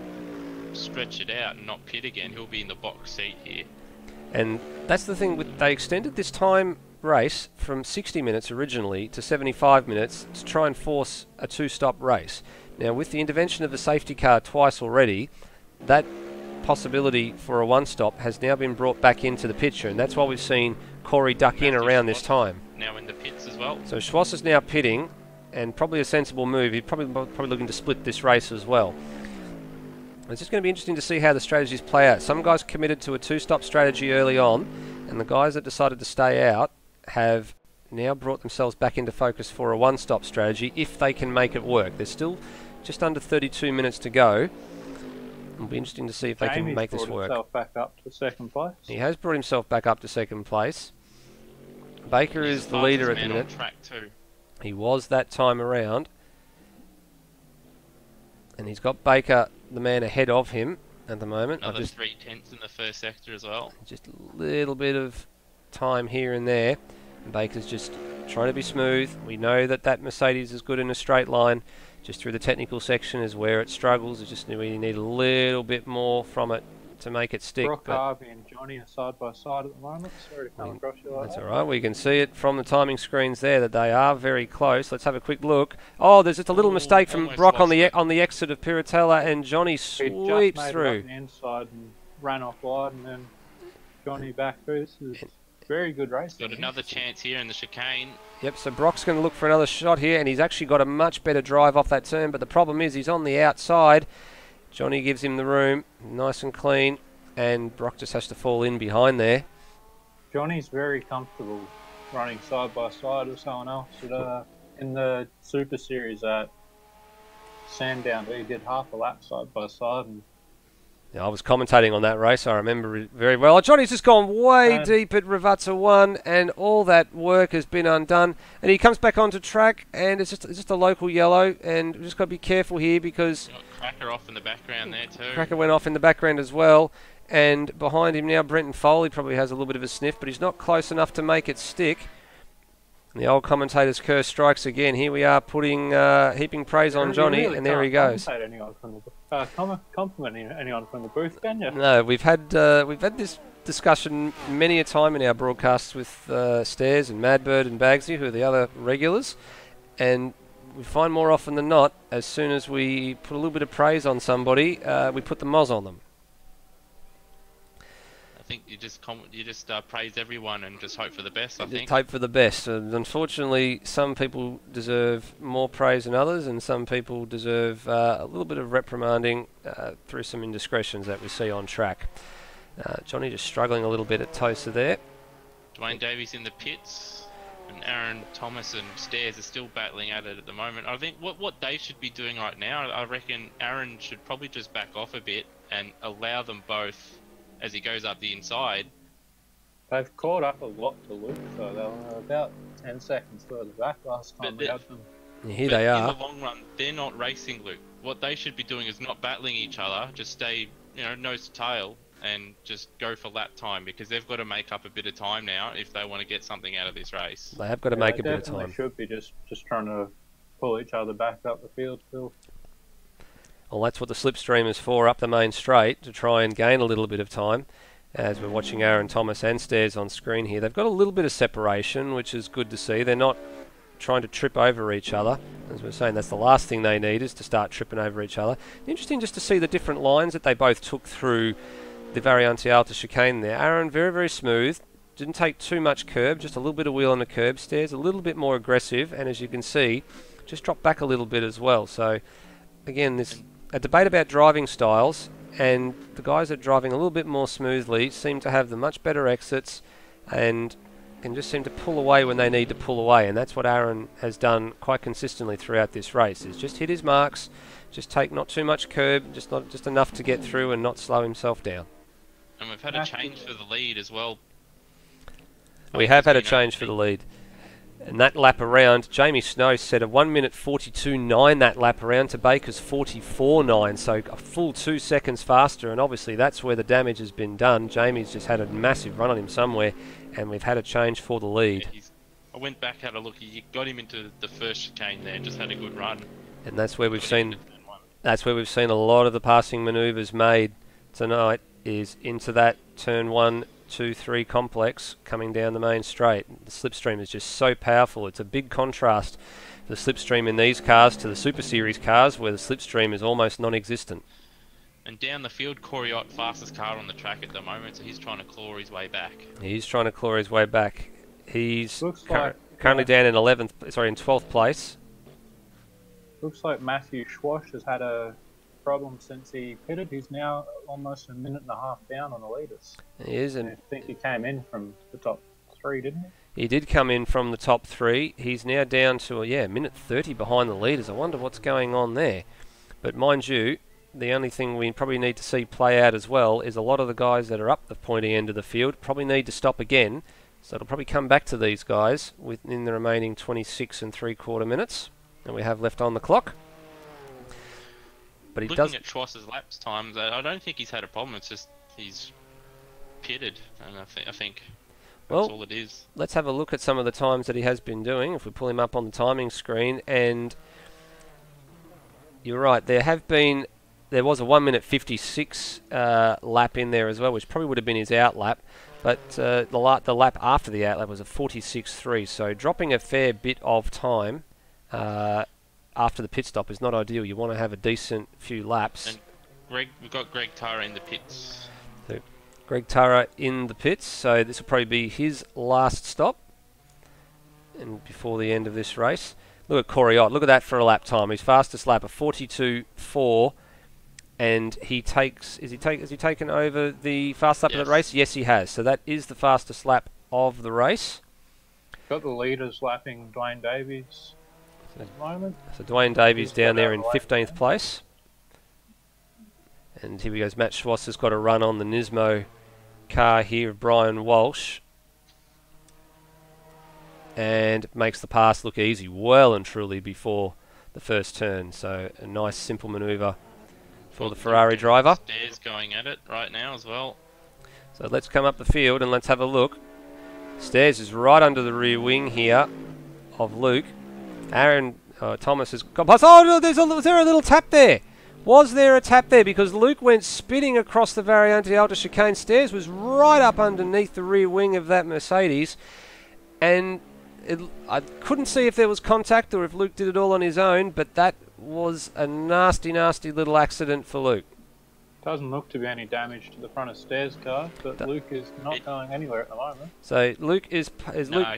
stretch it out and not pit again, he'll be in the box seat here. And that's the thing, they extended this time race from 60 minutes originally to 75 minutes to try and force a two-stop race. Now, with the intervention of the safety car twice already, that possibility for a one-stop has now been brought back into the picture, and that's why we've seen Corey duck in around this time. Now in the pits as well. So Schwass is now pitting, and probably a sensible move. He's probably looking to split this race as well. It's just going to be interesting to see how the strategies play out. Some guys committed to a two-stop strategy early on, and the guys that decided to stay out have now brought themselves back into focus for a one-stop strategy if they can make it work. There's still just under 32 minutes to go. It'll be interesting to see if they can make this work. Jamie's brought himself back up to second place. He has brought himself back up to second place. Baker is the leader at the minute. On track too. He was that time around. And he's got Baker, the man ahead of him at the moment. Another 3/10 in the first sector as well. Just a little bit of time here and there. And Baker's just trying to be smooth. We know that that Mercedes is good in a straight line. Just through the technical section is where it struggles. It's just we need a little bit more from it to make it stick. Brock Harvey and Johnny are side by side at the moment. Sorry to come across you like That's that. all right. We can see it from the timing screens there that they are very close. Let's have a quick look. Oh, there's just a little mistake from Brock on the exit of Piratella, and Johnny sweeps through. He just made it up the inside and ran off wide, and then Johnny back through. This is very good race. Got another chance here in the chicane. Yep, so Brock's going to look for another shot here, and he's actually got a much better drive off that turn, but the problem is he's on the outside. Johnny gives him the room, nice and clean, and Brock just has to fall in behind there. Johnny's very comfortable running side by side with someone else. In the Super Series at Sandown, he did half a lap side by side. And yeah, I was commentating on that race. I remember it very well. Oh, Johnny's just gone way deep at Ravazza 1, and all that work has been undone. And he comes back onto track, and it's just a local yellow, and we've just got to be careful here because Cracker off in the background there too. Cracker went off in the background as well. And behind him now, Brenton Foley probably has a little bit of a sniff, but he's not close enough to make it stick. And the old commentator's curse strikes again. Here we are putting heaping praise on Johnny, and there he goes. Compliment anyone from the booth, can you? No, we've had this discussion many a time in our broadcasts with Stairs and Madbird and Bagsy, who are the other regulars, and we find more often than not, as soon as we put a little bit of praise on somebody, we put the moz on them. I think you just praise everyone and just hope for the best. I think. Just hope for the best. Unfortunately, some people deserve more praise than others, and some people deserve a little bit of reprimanding through some indiscretions that we see on track. Johnny just struggling a little bit at Tosa there. Dwayne Davies in the pits, and Aaron Thomas and Stairs are still battling at it at the moment. I think what they should be doing right now, I reckon Aaron should probably just back off a bit and allow them both as he goes up the inside. They've caught up a lot to Luke, so they were about 10 seconds further back last time we had them. Here they are. In the long run, they're not racing, Luke. What they should be doing is not battling each other, just stay, nose to tail, and just go for lap time, because they've got to make up a bit of time now if they want to get something out of this race. They have got to make a bit of time. They should be just trying to pull each other back up the field still. Well, that's what the slipstream is for, up the main straight, to try and gain a little bit of time. As we're watching Aaron Thomas and Stairs on screen here, they've got a little bit of separation, which is good to see. They're not trying to trip over each other. As we're saying, that's the last thing they need, is to start tripping over each other. Interesting just to see the different lines that they both took through the Variante Alta chicane there. Aaron, very, very smooth. Didn't take too much curb, just a little bit of wheel on the curb. Stairs a little bit more aggressive, and as you can see, just dropped back a little bit as well. So, again, this a debate about driving styles, and the guys that are driving a little bit more smoothly seem to have the much better exits and can just seem to pull away when they need to pull away, and that's what Aaron has done quite consistently throughout this race, is just hit his marks, just take not too much curb, just enough to get through and not slow himself down. And we've had a change for the lead as well. We have had a change for the lead. And that lap around, Jamie Snow said a 1 minute 42.9 that lap around to Baker's 44.9, so a full 2 seconds faster, and obviously that's where the damage has been done. Jamie's just had a massive run on him somewhere, and we've had a change for the lead. Yeah, I went back, had a look, he got him into the first chicane there, just had a good run. And that's where we've seen a lot of the passing manoeuvres made tonight, is into that turn 1, 2, 3 complex coming down the main straight. The slipstream is just so powerful. It's a big contrast, the slipstream in these cars to the Super Series cars, where the slipstream is almost non-existent. And down the field, Corey Ott, fastest car on the track at the moment, so he's trying to claw his way back. He's trying to claw his way back. He's Looks like, currently down in 12th place. Looks like Matthew Schwash has had a problem since he pitted. He's now almost a minute and a half down on the leaders. He is, I and think he came in from the top 3, didn't he? he did come in from the top 3. He's now down to a minute 30 behind the leaders. I wonder what's going on there. But mind you, the only thing we probably need to see play out as well is a lot of the guys that are up the pointy end of the field probably need to stop again. So it'll probably come back to these guys within the remaining 26 3/4 minutes that we have left on the clock. But he Looking does. at Schwass's laps times, I don't think he's had a problem. It's just he's pitted, and I think that's all it is. Let's have a look at some of the times that he has been doing. If we pull him up on the timing screen, and you're right, there was a 1 minute 56 lap in there as well, which probably would have been his out lap. But the lap after the out lap was a 46.3, so dropping a fair bit of time after the pit stop is not ideal. You want to have a decent few laps. And we've got Greg Tara in the pits. So Greg Tara in the pits, so this will probably be his last stop and before the end of this race. Look at Corey Ott. Look at that for a lap time. His fastest lap, a 42.4. And has he taken over the fast lap of the race? Yes, he has. So that is the fastest lap of the race. Got the leaders lapping Dwayne Davies at the moment. So Dwayne Davies down there in 15th place. And here we go. Matt Schwass has got a run on the Nismo car here of Brian Walsh. And makes the pass look easy, well and truly before the first turn. So a nice simple manoeuvre for the Ferrari driver. Stairs going at it right now as well. So let's come up the field and let's have a look. Stairs is right under the rear wing here of Luke. Aaron Thomas has got past. Oh, was there a little tap there? Was there a tap there? Because Luke went spinning across the Variante Alta chicane. Stairs was right up underneath the rear wing of that Mercedes. And I couldn't see if there was contact or if Luke did it all on his own, but that was a nasty, nasty little accident for Luke. Doesn't look to be any damage to the front of Stairs' car, but Luke is not going anywhere at the moment. So Luke is no, Luke.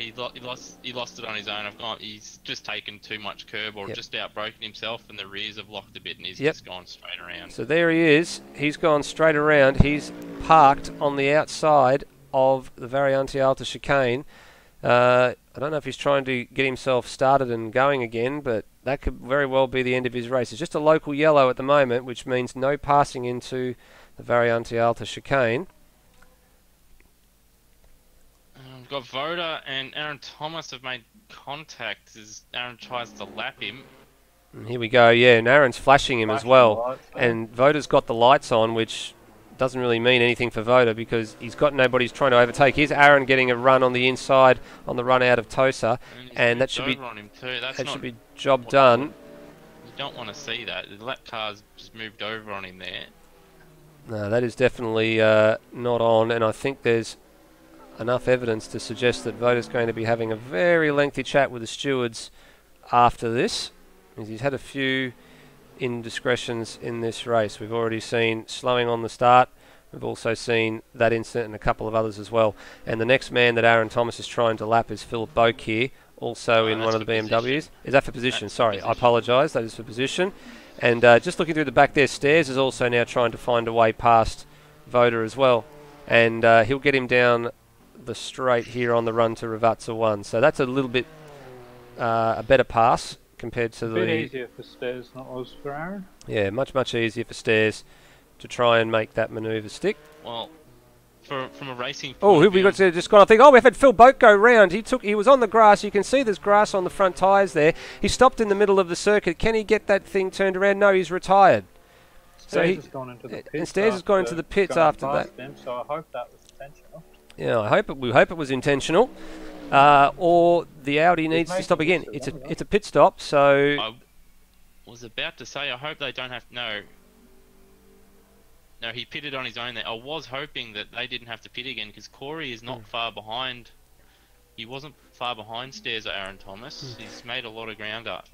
he lost it on his own. He's just taken too much curb or just outbroken himself, and the rears have locked a bit, and he's just gone straight around. So there he is. He's gone straight around. He's parked on the outside of the Variante Alta chicane. I don't know if he's trying to get himself started and going again, but that could very well be the end of his race. It's just a local yellow at the moment, which means no passing into the Variante Alta chicane. We've got Voda and Aaron Thomas have made contact as Aaron tries to lap him. And here we go, and Aaron's flashing him as well. And Voda's got the lights on, which doesn't really mean anything for Voda because he's got nobody's trying to overtake. Here's Aaron getting a run on the inside on the run out of Tosa, and that should be on him too. should be job done. You don't want to see that. The lap car's just moved over on him there. No, that is definitely not on, and I think there's enough evidence to suggest that Voda's going to be having a very lengthy chat with the stewards after this, because he's had a few indiscretions in this race. We've already seen slowing on the start. We've also seen that incident and a couple of others as well. And the next man that Aaron Thomas is trying to lap is Philip Boak here, also in one of the BMWs. Position. Is that for position? Sorry, I apologise. That is for position. And just looking through the back there, Stairs is also now trying to find a way past Voda as well. And he'll get him down the straight here on the run to Ravazza 1. So that's a little bit a better pass compared to a bit easier for Stairs than it was for Aaron. Yeah, much easier for Stairs to try and make that manoeuvre stick. Well, from a racing point who have we got to just gone? I think, we've had Phil Boak go round. He was on the grass. You can see there's grass on the front tyres there. He stopped in the middle of the circuit. Can he get that thing turned around? No, he's retired. Stairs has gone into the pits. And Stairs has gone into the pits after that. Him, so I hope that was intentional. Yeah, we hope it was intentional. Or the Audi needs to stop again. It's a pit stop, so I was about to say I hope they don't have No, he pitted on his own there. I was hoping that they didn't have to pit again because Corey is not far behind. He wasn't far behind Stairs or Aaron Thomas. He's made a lot of ground up.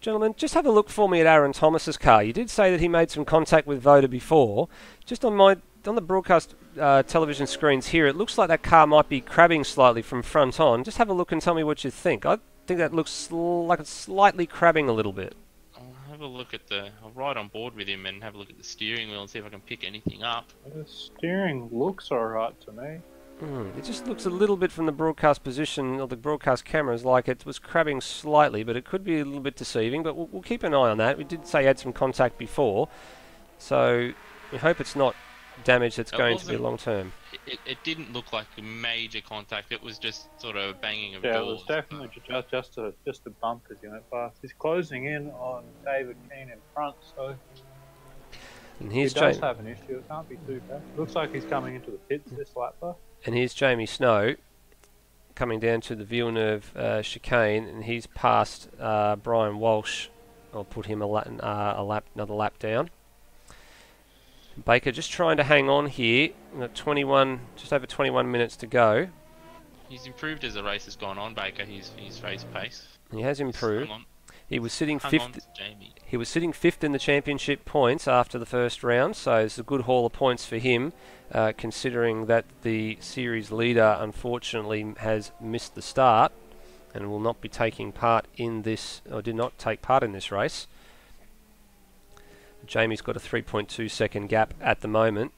Gentlemen, just have a look for me at Aaron Thomas's car. You did say that he made some contact with Voda before. Just on the broadcast television screens here, it looks like that car might be crabbing slightly from front on. Just have a look and tell me what you think. I think that looks like it's slightly crabbing a little bit. I'll have a look at I'll ride on board with him and have a look at the steering wheel and see if I can pick anything up. The steering looks alright to me. It just looks a little bit from the broadcast position or the broadcast cameras like it was crabbing slightly, but it could be a little bit deceiving. But we'll keep an eye on that. We did say he had some contact before, so we hope it's not damage that's going to be long term. It didn't look like a major contact. It was just sort of banging of Yeah, doors. it was definitely just a bump as he went past. He's closing in on David Keane in front, so And he here's does have an issue. It can't be too bad. Looks like he's coming into the pits this lap though. And here's Jamie Snow coming down to the Villeneuve chicane, and he's passed Brian Walsh. I'll put him another lap down. Baker just trying to hang on here. We've got just over 21 minutes to go. He's improved as the race has gone on, Baker. His race pace. He has improved. He was sitting Hang fifth. on, Jamie. He was sitting fifth in the championship points after the first round, so it's a good haul of points for him, considering that the series leader unfortunately has missed the start and will not be taking part in this, or did not take part in this race. Jamie's got a 3.2 second gap at the moment,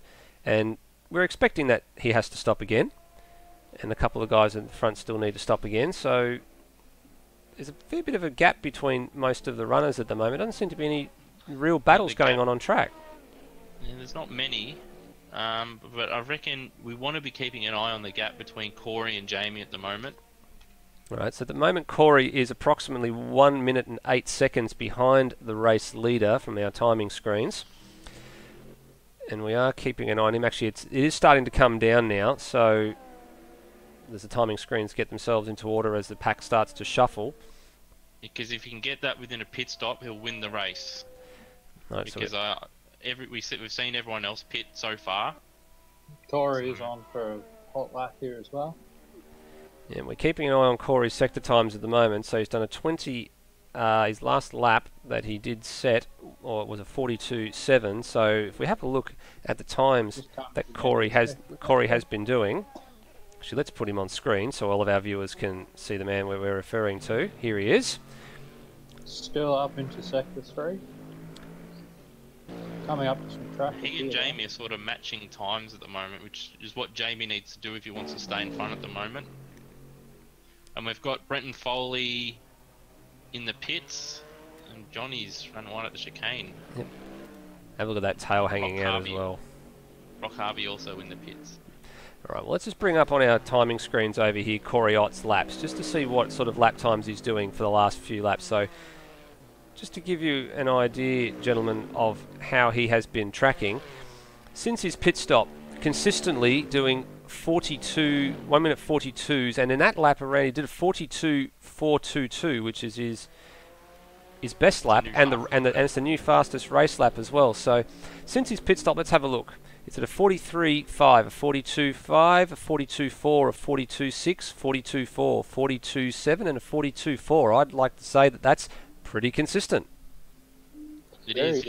and we're expecting that he has to stop again, and a couple of guys in the front still need to stop again, so there's a fair bit of a gap between most of the runners at the moment. Doesn't seem to be any real battles going on track. Yeah, there's not many, but I reckon we want to be keeping an eye on the gap between Corey and Jamie at the moment. Right, so at the moment Corey is approximately 1 minute and 8 seconds behind the race leader from our timing screens. And we are keeping an eye on him. Actually, it is starting to come down now, so as the timing screens get themselves into order as the pack starts to shuffle. Because if he can get that within a pit stop, he'll win the race. Right, Because we've seen everyone else pit so far. Corey is on for a hot lap here as well. Yeah, we're keeping an eye on Corey's sector times at the moment. So he's done a 20, his last lap that he did set, or it was a 42.7. So if we have a look at the times that Corey has been doing, actually let's put him on screen so all of our viewers can see the man we're referring to. Here he is. Still up into sector 3. Coming up to some traffic. He and Jamie are sort of matching times at the moment, which is what Jamie needs to do if he wants to stay in front at the moment. And we've got Brenton Foley in the pits, and Johnny's running wide at the chicane. Yep. Have a look at that tail hanging out as well. Brock Harvey also in the pits. Alright, well let's just bring up on our timing screens over here Corey Ott's laps, just to see what sort of lap times he's doing for the last few laps. So, just to give you an idea, gentlemen, of how he has been tracking, since his pit stop, consistently doing 1 minute 42s, and in that lap around he did a 42.422, which is his best lap, and it's the new fastest race lap as well. So since his pit stop, let's have a look. It's at a 43.5, a 42.5, a 42.4, a 42.6, 42.4, 42.7, and a 42.4. I'd like to say that that's pretty consistent. It is.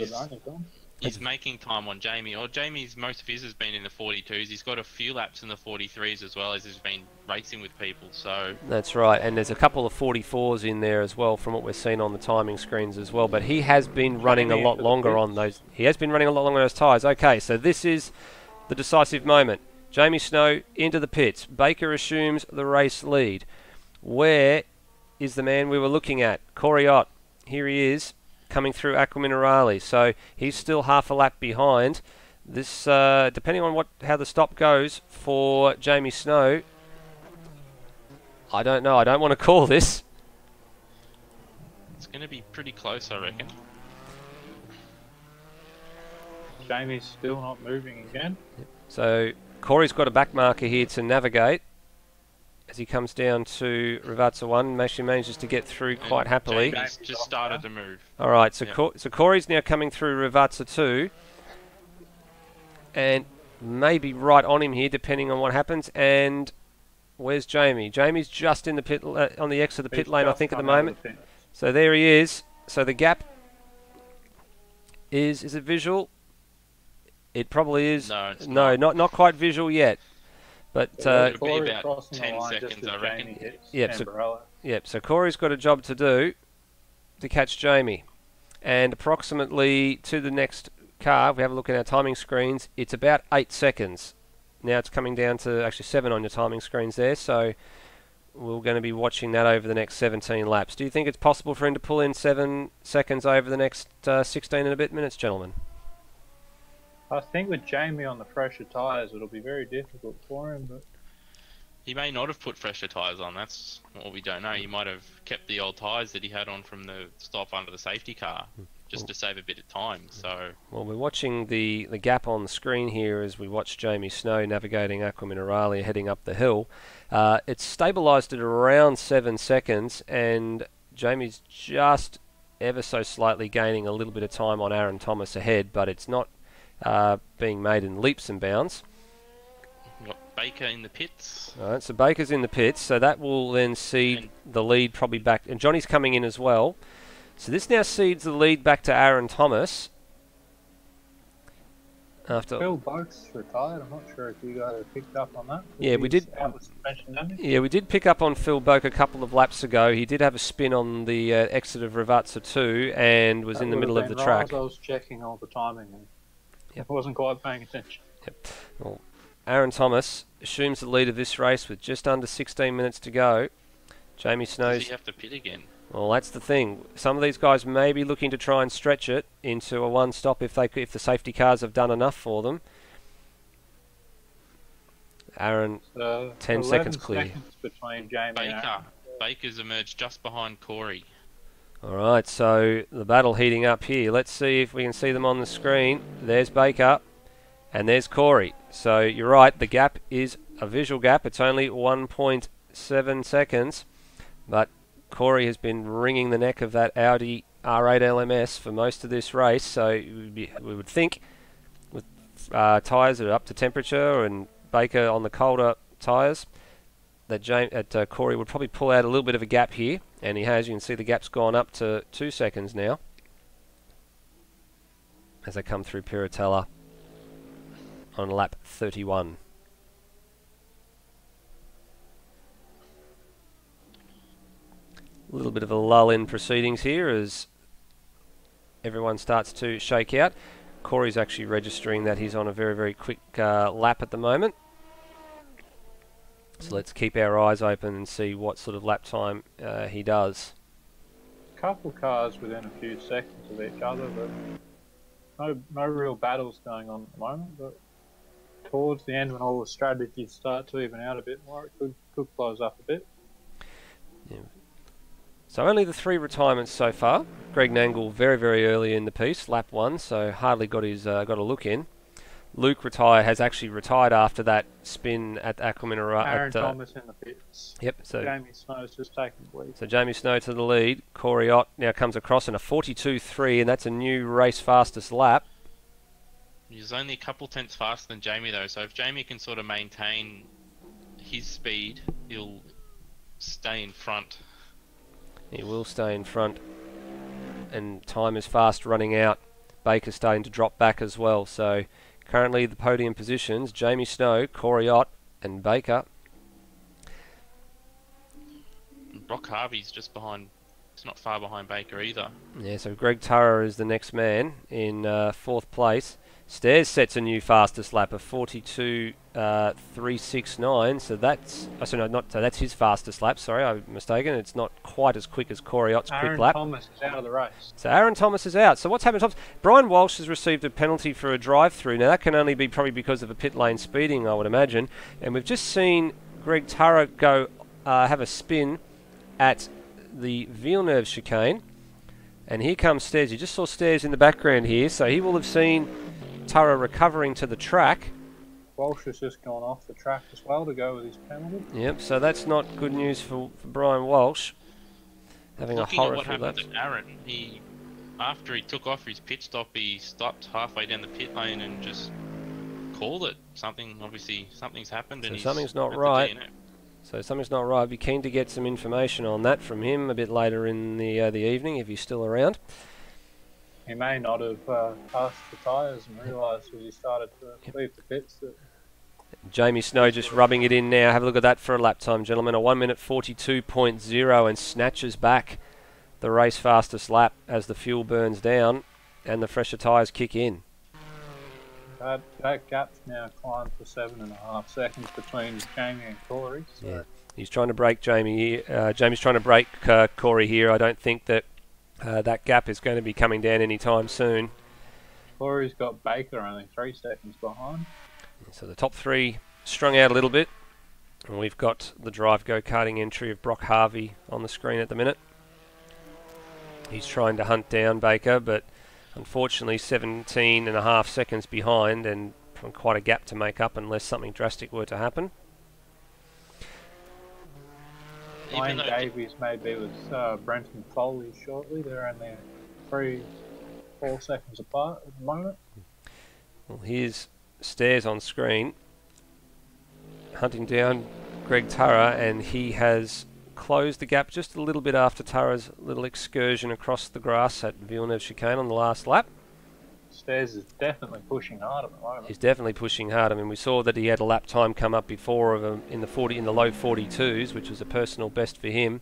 He's making time on Jamie. Jamie's most of his has been in the 42s. He's got a few laps in the 43s as well as he's been racing with people. So that's right, and there's a couple of 44s in there as well from what we're seeing on the timing screens as well. But he has been running a lot longer on those. He has been running a lot longer on those tyres. Okay, so this is the decisive moment. Jamie Snow into the pits. Baker assumes the race lead. Where is the man we were looking at? Corey Ott. Here he is, coming through Aqua Minerale, so he's still half a lap behind. This, depending on how the stop goes for Jamie Snow, I don't know. I don't want to call this. It's going to be pretty close, I reckon. Jamie's still not moving again. So Corey's got a back marker here to navigate as he comes down to Ravazza 1. Actually manages to get through quite happily. Jamie's just started to move. Alright, so, so Corey's now coming through Ravazza 2. And maybe right on him here, depending on what happens. And where's Jamie? Jamie's just in the pit, on the exit of the pit lane, I think, at the moment. So there he is. So the gap is it visual? It probably is. No, it's no, not. not quite visual yet. But It'll be Corey about crossing the 10 line seconds, just as I reckon. Jamie hits Yep, so- Ambrella. Yep, so Corey's got a job to do to catch Jamie. And approximately to the next car, if we have a look at our timing screens, it's about 8 seconds. Now it's coming down to actually 7 on your timing screens there, so we're going to be watching that over the next 17 laps. Do you think it's possible for him to pull in 7 seconds over the next 16 and a bit minutes, gentlemen? I think with Jamie on the fresher tyres, it'll be very difficult for him. But He may not have put fresher tyres on, that's what we don't know. He might have kept the old tyres that he had on from the stop under the safety car, just to save a bit of time. So, Well, we're watching the gap on the screen here as we watch Jamie Snow navigating Aqua Mineralia heading up the hill. It's stabilised at around 7 seconds, and Jamie's just ever so slightly gaining a little bit of time on Aaron Thomas ahead, but it's not being made in leaps and bounds. we've got Baker in the pits. All right, so Baker's in the pits, so that will then cede the lead probably back, and Johnny's coming in as well. So this now cedes the lead back to Aaron Thomas. After Phil Boak's retired. I'm not sure if you guys have picked up on that. Yeah, we did. Out with suspension damage. Yeah, we did pick up on Phil Boak a couple of laps ago. He did have a spin on the exit of Ravazza 2 and was That in the would middle have of the been track. right as I was checking all the timing and Yep. I wasn't quite paying attention. Well, Aaron Thomas assumes the lead of this race with just under 16 minutes to go. Jamie Does Snow's... he have to pit again? Well, that's the thing. Some of these guys may be looking to try and stretch it into a one-stop if the safety cars have done enough for them. Aaron, So 10 11 seconds clear. seconds between Jamie and Baker. Aaron. Baker's emerged just behind Corey. Alright, so the battle heating up here. Let's see if we can see them on the screen. There's Baker, and there's Corey. So you're right, the gap is a visual gap. It's only 1.7 seconds, but Corey has been wringing the neck of that Audi R8 LMS for most of this race, so we would think with tyres that are up to temperature and Baker on the colder tyres, that Corey would probably pull out a little bit of a gap here, and he has. You can see the gap's gone up to 2 seconds now as they come through Piratella on lap 31. A little bit of a lull in proceedings here as everyone starts to shake out. Corey's actually registering that he's on a very, very quick lap at the moment. So let's keep our eyes open and see what sort of lap time he does. Couple cars within a few seconds of each other, but no real battles going on at the moment. But towards the end, when all the strategies start to even out a bit more, it could close up a bit. Yeah. So only the 3 retirements so far. Greg Nangle very, very early in the piece, lap 1, so hardly got a look in. Luke has actually retired after that spin at Aqua Mineralia. Aaron Thomas in the pits. Yep. So Jamie Snow's just taking the lead. So Jamie Snow to the lead. Corey Ott now comes across in a 42.3, and that's a new race fastest lap. He's only a couple tenths faster than Jamie though, so if Jamie can sort of maintain his speed, he'll stay in front. He will stay in front, and time is fast running out. Baker's starting to drop back as well, so currently the podium positions, Jamie Snow, Corey Ott and Baker. Brock Harvey's just behind, it's not far behind Baker either. Yeah, so Greg Turrer is the next man in 4th place. Stairs sets a new fastest lap of 42.369. So that's that's his fastest lap. Sorry, I'm mistaken. It's not quite as quick as Corey Ott's quick lap. Aaron Thomas is out of the race. So Aaron Thomas is out. So what's happened to Thomas? Brian Walsh has received a penalty for a drive-through. Now that can only be probably because of a pit lane speeding, I would imagine. And we've just seen Greg Turrer go have a spin at the Villeneuve chicane. And here comes Stairs. You just saw Stairs in the background here. So he will have seen Turrer recovering to the track. Walsh has just gone off the track as well to go with his penalty. Yep, so that's not good news for Brian Walsh. Having Looking a at horror what through happened that. to Aaron, after he took off his pit stop, he stopped halfway down the pit lane and just called it. Something's happened, So and he's something's not at the right. DNF. So something's not right. I'd be keen to get some information on that from him a bit later in the evening if he's still around. He may not have passed the tyres and realised as he started to leave the pits that... Jamie Snow just rubbing it in now. Have a look at that for a lap time, gentlemen. A 1 minute 42.0 and snatches back the race fastest lap as the fuel burns down and the fresher tyres kick in. That gap's now climbed to 7.5 seconds between Jamie and Corey. So. Yeah, he's trying to break Jamie. Jamie's trying to break Corey here. I don't think that that gap is going to be coming down anytime soon. Corey's got Baker only 3 seconds behind. So the top three strung out a little bit. And we've got the Drive Go-Karting entry of Brock Harvey on the screen at the minute. He's trying to hunt down Baker, but unfortunately 17.5 seconds behind and quite a gap to make up unless something drastic were to happen. Wayne Davies may be with Brenton Foley shortly. They're only 3-4 seconds apart at the moment. Well, here's Stairs on screen hunting down Greg Turra, and he has closed the gap just a little bit after Turra's little excursion across the grass at Villeneuve Chicane on the last lap. Stairs is definitely pushing hard at the moment. He's definitely pushing hard. I mean, we saw that he had a lap time come up before of in the low 42s, which was a personal best for him.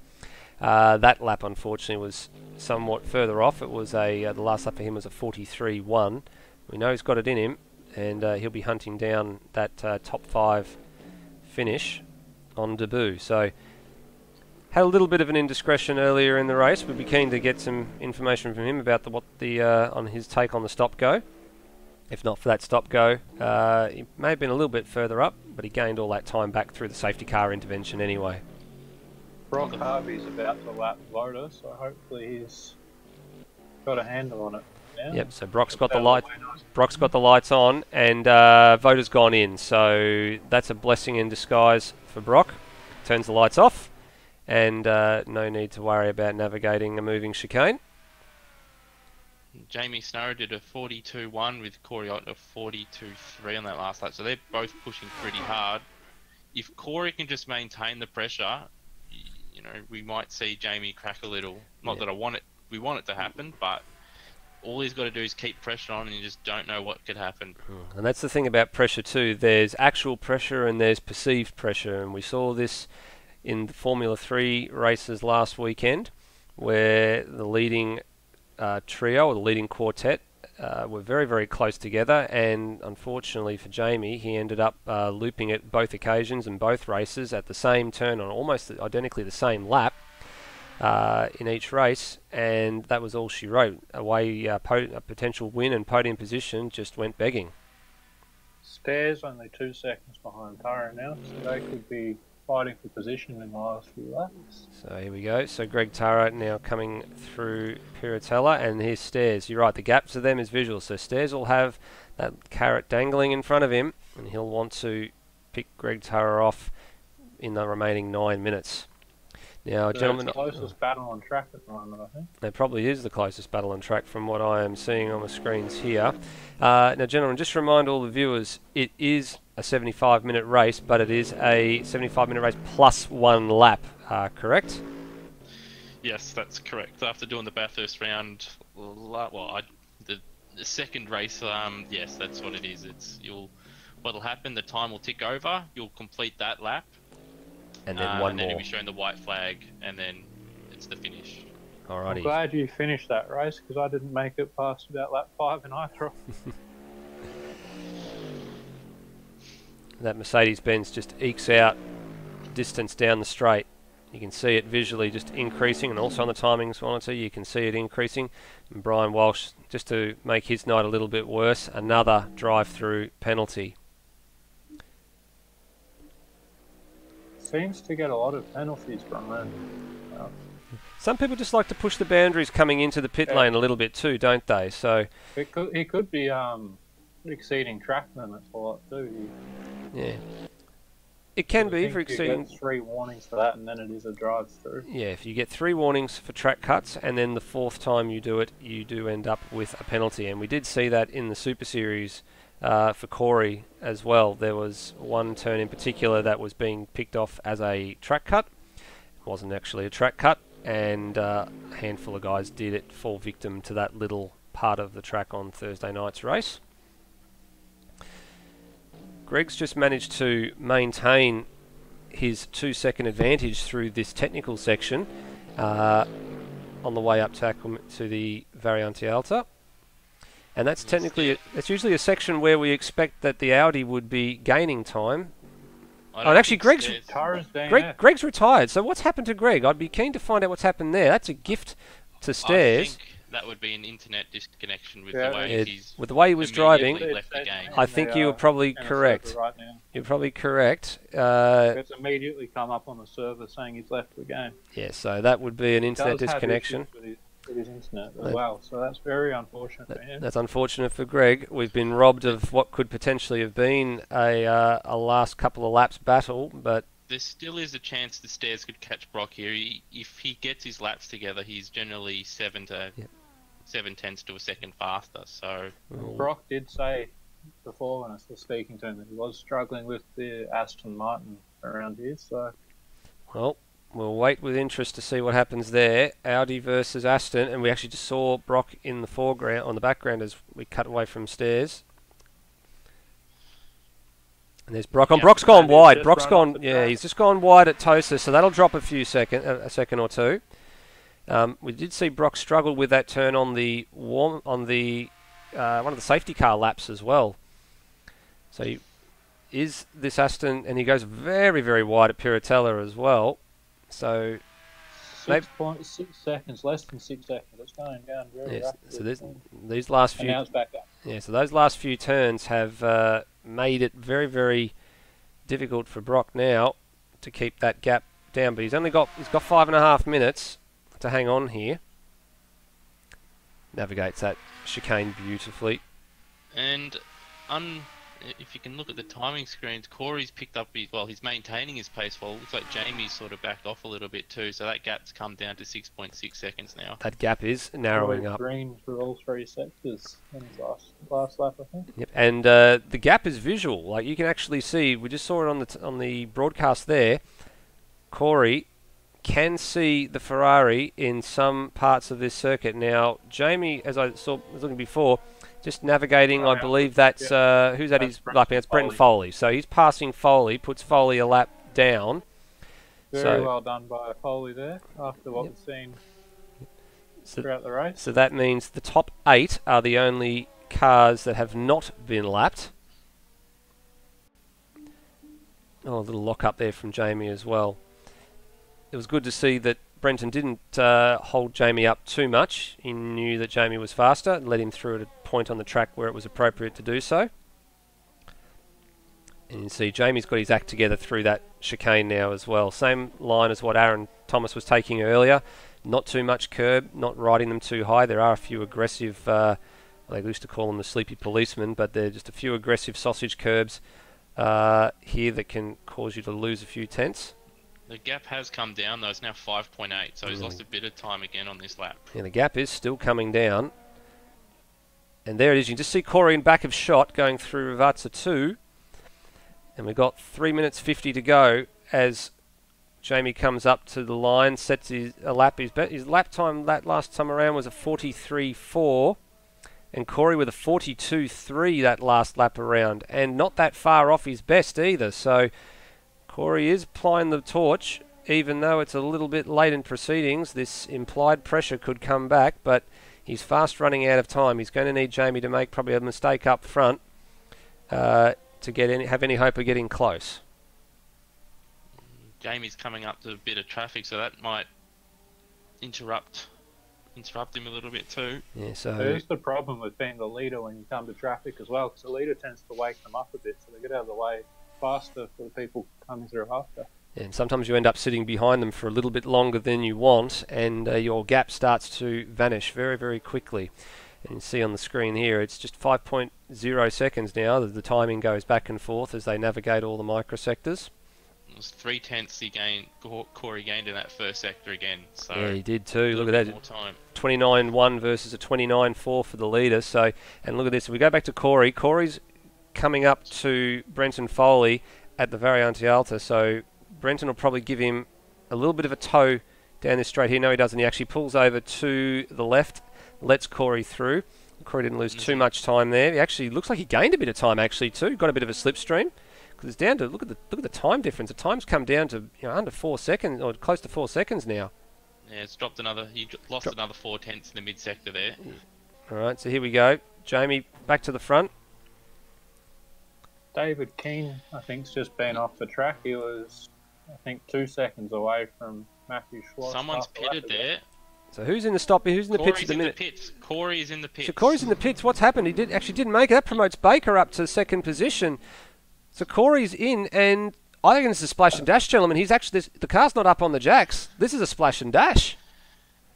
That lap, unfortunately, was somewhat further off. It was the last lap for him was a 43.1. We know he's got it in him, and he'll be hunting down that top 5 finish on debut. So, had a little bit of an indiscretion earlier in the race. We'd be keen to get some information from him about on his take on the stop go. If not for that stop go, he may have been a little bit further up, but he gained all that time back through the safety car intervention anyway. Brock Harvey's about to lap Voda, so hopefully he's got a handle on it now. Yep. So Brock's got the light. Brock's got the lights on, and Voda's gone in. So that's a blessing in disguise for Brock. Turns the lights off. And no need to worry about navigating a moving chicane. Jamie Snow did a 42.1 with Corey Ott a 42.3 on that last lap, so they're both pushing pretty hard. If Corey can just maintain the pressure, you know, we might see Jamie crack a little. Not that we want it to happen, but all he's got to do is keep pressure on, and you just don't know what could happen. And that's the thing about pressure too. There's actual pressure and there's perceived pressure, and we saw this in the Formula 3 races last weekend, where the leading trio, or the leading quartet, were very, very close together, and unfortunately for Jamie, he ended up looping at both occasions and both races at the same turn on almost identically the same lap in each race, and that was all she wrote. Away, a potential win and podium position just went begging. Stairs only 2 seconds behind Tara now, so they could be fighting for position in the last few laps. So here we go. So Greg Turra now coming through Piratella, and here's Stairs. You're right, the gap to them is visual. So Stairs will have that carrot dangling in front of him, and he'll want to pick Greg Turra off in the remaining 9 minutes. Now, So gentlemen, it's the closest battle on track at the moment, I think. it probably is the closest battle on track from what I am seeing on the screens here. Now, gentlemen, just remind all the viewers, it is a 75-minute race, but it is a 75-minute race plus 1 lap, correct? Yes, that's correct. After doing the Bathurst round, the second race, yes, that's what it is. What'll happen? The time will tick over. You'll complete that lap, And then one and then more. you'll be shown the white flag, and then it's the finish. I'm Alrighty. glad you finished that race, because I didn't make it past about lap 5 in either. That Mercedes-Benz just ekes out distance down the straight. You can see it visually just increasing, and also on the timings monitor you can see it increasing. And Brian Walsh, just to make his night a little bit worse, another drive-through penalty. Seems to get a lot of penalties, Brian. Some people just like to push the boundaries coming into the pit lane a little bit too, don't they? So He could be exceeding track limits a lot too. yeah, it can be for You exceeding. get 3 warnings for that, and then it is a drive-through. Yeah, if you get 3 warnings for track cuts, and then the 4th time you do it, you do end up with a penalty. And we did see that in the Super Series for Corey as well. There was one turn in particular that was being picked off as a track cut. It wasn't actually a track cut, and a handful of guys did fall victim to that little part of the track on Thursday night's race. Greg's just managed to maintain his 2-second advantage through this technical section on the way up to the Variante Alta. And that's technically, it's usually a section where we expect that the Audi would be gaining time. And actually, Greg's retired. So what's happened to Greg? I'd be keen to find out what's happened there. That's a gift to Stairs. I think that would be an internet disconnection with the way with the way he was driving. Left the game. I think you were probably correct. Right now. You're probably correct. It's immediately come up on the server saying he's left the game. Yeah, so that would be an internet disconnection. With his internet as well, so that's very unfortunate for him. That's unfortunate for Greg. We've been robbed of what could potentially have been a last couple of laps battle, but there still is a chance the Stairs could catch Brock here. If he gets his laps together, he's generally 7/10 to a second faster. So Brock did say before when I was speaking to him that he was struggling with the Aston Martin around here. So well, we'll wait with interest to see what happens there. Audi versus Aston, and we actually just saw Brock in the foreground, on the background as we cut away from Stairs. And there's Brock. Brock's gone wide. Brock's gone. Yeah, he's just gone wide at Tosa, so that'll drop a second or two. We did see Brock struggle with that turn on the one of the safety car laps as well. So is this Aston, and he goes very, very wide at Piratella as well. So 6.6 seconds, less than 6 seconds. It's going down very rapidly. So these last few, and now it's back up. Yeah, so those last few turns have made it very, very difficult for Brock now to keep that gap down. But he's got 5.5 minutes to hang on here. Navigates that chicane beautifully. And if you can look at the timing screens, Corey's picked up he's maintaining his pace while it looks like Jamie's sort of backed off a little bit too, so that gap's come down to 6.6 seconds now. That gap is narrowing up. Green through all three sectors in his last lap, I think. Yep, and the gap is visual. Like you can actually see, we just saw it on the broadcast there. Corey can see the Ferrari in some parts of this circuit. Now, Jamie, as I was looking before, just navigating, I believe that's, who's at his lap? It's Brenton Foley. So he's passing Foley, puts Foley a lap down. Very well done by Foley there, after what we've seen throughout the race. So that means the top 8 are the only cars that have not been lapped. Oh, a little lock up there from Jamie as well. It was good to see that Brenton didn't hold Jamie up too much. He knew that Jamie was faster and led him through at a point on the track where it was appropriate to do so. And you see Jamie's got his act together through that chicane now as well. Same line as what Aaron Thomas was taking earlier. Not too much curb, not riding them too high. There are a few aggressive, they used to call them the sleepy policemen, but they're just a few aggressive sausage curbs here that can cause you to lose a few tenths. The gap has come down though, it's now 5.8, so he's lost a bit of time again on this lap. Yeah, the gap is still coming down. And there it is, you can just see Corey in back of shot going through Ravazza 2. And we've got 3 minutes 50 to go as Jamie comes up to the line, sets his lap. His lap time that last time around was a 43.4. And Corey with a 42.3 that last lap around. And not that far off his best either, so Corey is plying the torch, even though it's a little bit late in proceedings. This implied pressure could come back, but he's fast running out of time. He's going to need Jamie to make probably a mistake up front to have any hope of getting close. Jamie's coming up to a bit of traffic, so that might interrupt him a little bit too. Yeah, so there's the problem with being the leader when you come to traffic as well, because the leader tends to wake them up a bit, so they get out of the way faster for the people coming through after. And sometimes you end up sitting behind them for a little bit longer than you want, and your gap starts to vanish very, very quickly. And you see on the screen here, it's just 5.0 seconds now. The timing goes back and forth as they navigate all the microsectors. It was 0.3 Corey gained in that first sector again. So yeah, he did too. Look at that. More time. 29.1 versus a 29.4 for the leader. So, and look at this. If we go back to Corey, Corey's coming up to Brenton Foley at the Variante Alta. So Brenton will probably give him a little bit of a tow down this straight here. No, he doesn't. He actually pulls over to the left, lets Corey through. Corey didn't lose too much time there. He actually looks like he gained a bit of time actually too. Got a bit of a slipstream because it's down to look at the time difference. The time's come down to under 4 seconds or close to 4 seconds now. Yeah, it's dropped another. He lost another 4/10 in the mid sector there. All right, so here we go. Jamie back to the front. David Keane, I think, has just been off the track. He was, I think, 2 seconds away from Matthew Schwartz. Someone's pitted there. So who's in the stop? Who's in the pits at the minute? Corey is in the pits. So Corey's in the pits. What's happened? He didn't make it. That promotes Baker up to second position. So Corey's in, and I think it's a splash and dash, gentlemen. He's actually the car's not up on the jacks. This is a splash and dash.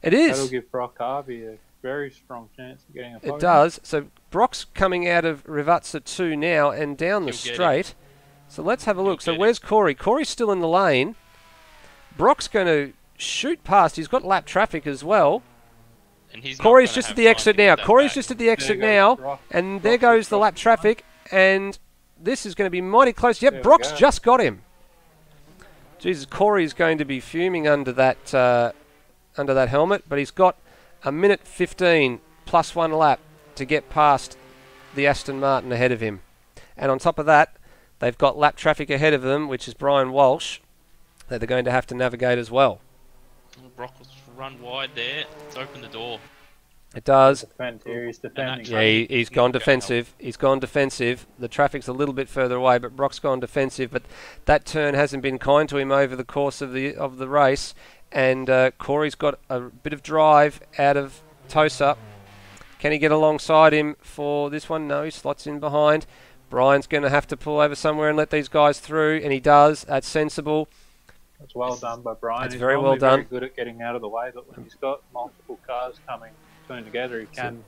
It is. That'll give Brock Harvey a very strong chance of getting a podium. It does. So Brock's coming out of Rivazza 2 now and down the straight. So let's have a look. So where's Corey? Corey's still in the lane. Brock's going to shoot past. He's got lap traffic as well. And he's Corey's just at the exit now. Corey's just at the exit now. And there goes the lap traffic. And this is going to be mighty close. Yep, Brock's just got him. Jesus, Corey's going to be fuming under that helmet. But he's got a minute 15 plus 1 lap to get past the Aston Martin ahead of him. And on top of that, they've got lap traffic ahead of them, which is Brian Walsh, that they're going to have to navigate as well. Brock was run wide there. It's opened the door. It does. He's defending. Yeah, he's gone defensive. He's gone defensive. The traffic's a little bit further away, but Brock's gone defensive. But that turn hasn't been kind to him over the course of the race. And Corey's got a bit of drive out of Tosa. Can he get alongside him for this one? No, he slots in behind. Brian's going to have to pull over somewhere and let these guys through, and he does. That's sensible. That's well done by Brian. That's he's very well done. Very good at getting out of the way, but when he's got multiple cars coming together, he can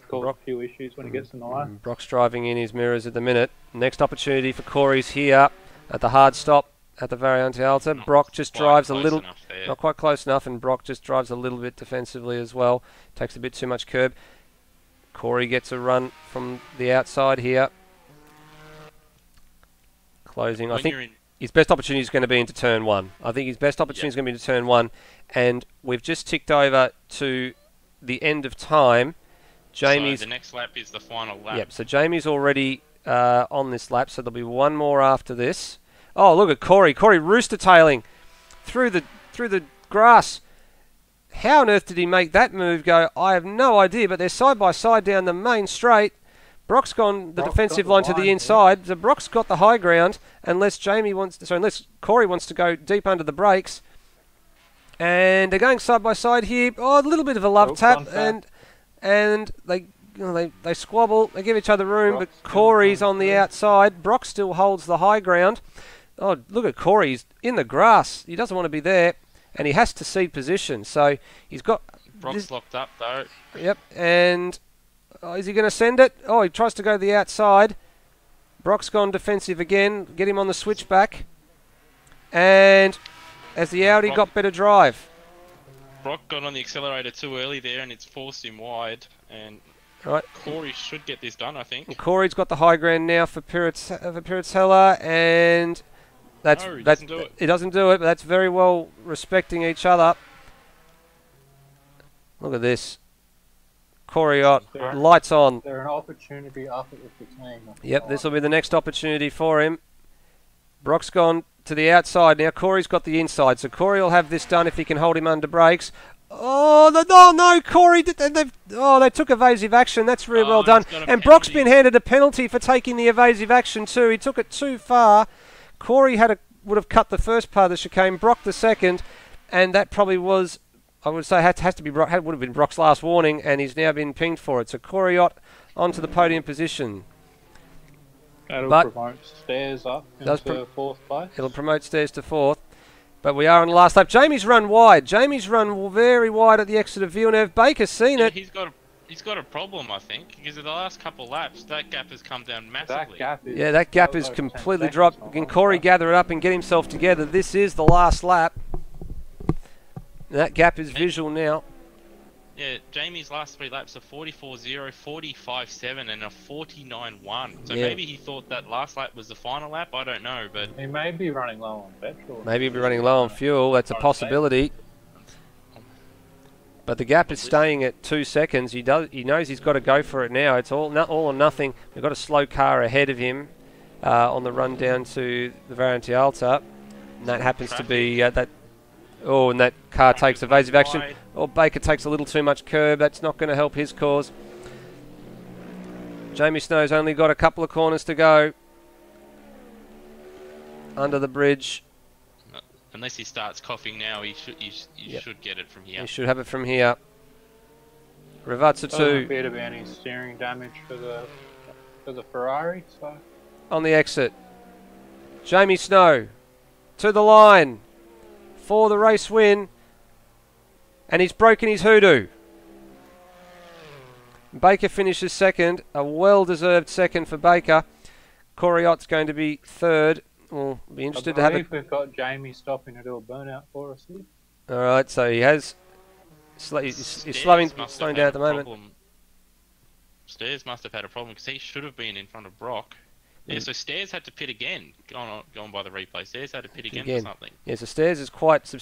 cause a few issues when he gets in the way. Brock's driving in his mirrors at the minute. Next opportunity for Corey's here at the hard stop at the Variante Alta. Brock just drives a little, not quite close enough, and Brock just drives a little bit defensively as well. Takes a bit too much curb. Corey gets a run from the outside here. Closing. I think his best opportunity is going to be into turn 1. I think his best opportunity is going to be into turn 1. And we've just ticked over to the end of time. Jamie's. So the next lap is the final lap. Yep, so Jamie's already on this lap, so there'll be one more after this. Oh, look at Corey. Corey rooster tailing through the grass. How on earth did he make that move go? I have no idea, but they're side by side down the main straight. Brock's gone the defensive line to the inside. So Brock's got the high ground unless Corey wants to go deep under the brakes. And they're going side by side here. Oh, a little bit of a love tap, and they squabble. They give each other room, but Corey's on the outside. Brock still holds the high ground. Oh, look at Corey. He's in the grass. He doesn't want to be there, and he has to cede position. So he's got... Brock's locked up, though. Yep, and... is he going to send it? Oh, he tries to go to the outside. Brock's gone defensive again. Get him on the switchback. And as the Audi got better drive. Brock got on the accelerator too early there, and it's forced him wide. And Corey should get this done, I think. And Corey's got the high ground now for Piratella, and he doesn't do it. He doesn't do it, but that's very well respecting each other. Look at this. Corey, lights on. There's an opportunity up at the team. Yep, this will be the next opportunity for him. Brock's gone to the outside. Now Corey's got the inside, so Corey will have this done if he can hold him under brakes. Oh, no, Corey, they took evasive action. That's really well done. And Brock's been handed a penalty for taking the evasive action too. He took it too far. Corey would have cut the first part of the chicane, Brock the second, and that probably was... I would say has to be would have been Brock's last warning, and he's now been pinged for it. So Corey onto the podium position. That'll promote Stairs up into fourth place. It'll promote Stairs to fourth. But we are on the last lap. Jamie's run wide. Jamie's run very wide at the exit of Villeneuve. Baker's seen it. He's got a problem, I think, because of the last couple of laps, that gap has come down massively. That gap is completely dropped. Can Corey gather it up and get himself together? This is the last lap. That gap is visual now. Yeah, Jamie's last 3 laps are 44.0, 45.7, and a 49.1. So Yeah. maybe he thought that last lap was the final lap. I don't know, but He may be running low on petrol. Maybe he'll be running low on fuel. That's a possibility. But the gap is staying at 2 seconds. He knows he's got to go for it now. It's all or nothing. We've got a slow car ahead of him on the run down to the Variante Alta. And that happens to be that. Oh, and that car takes evasive action. Oh, Baker takes a little too much curb. That's not going to help his cause. Jamie Snow's only got a couple of corners to go. Under the bridge. unless he starts coughing now, he should get it from here. He should have it from here. Ravazza Doesn't 2 appear to be any steering damage for the Ferrari, so on the exit. Jamie Snow to the line for the race win, and he's broken his hoodoo. Baker finishes second, a well-deserved second for Baker. Corey Ott's going to be third. We'll be interested to have it. we've got Jamie stopping to do a burnout for us here. All right, so he has. He's slowing down at the moment. Stairs must have had a problem because he should have been in front of Brock. Yeah, so Stairs had to pit again. Gone by the replay. Stairs had to pit again for something. Yeah, so Stairs is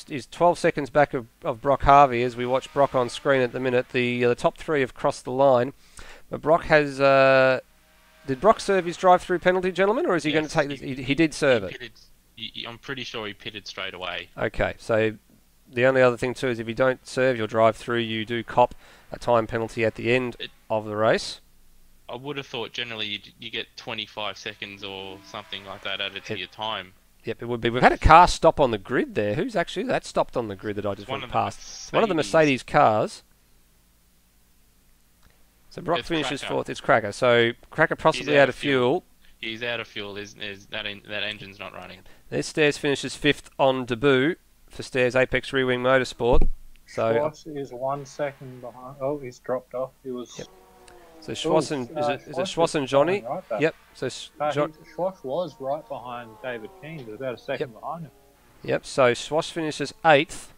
is 12 seconds back of Brock Harvey as we watch Brock on screen at the minute. The top three have crossed the line, but Brock has. Did Brock serve his drive-through penalty, gentlemen, or is he going to take this? He did serve it. I'm pretty sure he pitted straight away. Okay, so the only other thing too is if you don't serve your drive-through, you do cop a time penalty at the end of the race. I would have thought generally you get 25 seconds or something like that added to your time. Yep, it would be. We've had a car stop on the grid there. Who's actually that stopped on the grid that I just went past? One of the Mercedes cars. So Brock finishes fourth. It's Cracker. So Cracker possibly out of fuel. He's out of fuel. That engine's not running. There's Stairs finishes fifth on debut for Stairs Apex Rewing Motorsport. So Schwarz is 1 second behind. Oh, he's dropped off. He was. Yep. So Schwarz and is it Schwarz and Johnny? Right yep. So Schwarz was right behind David King, but about a second behind him. Yep. So Schwarz finishes eighth,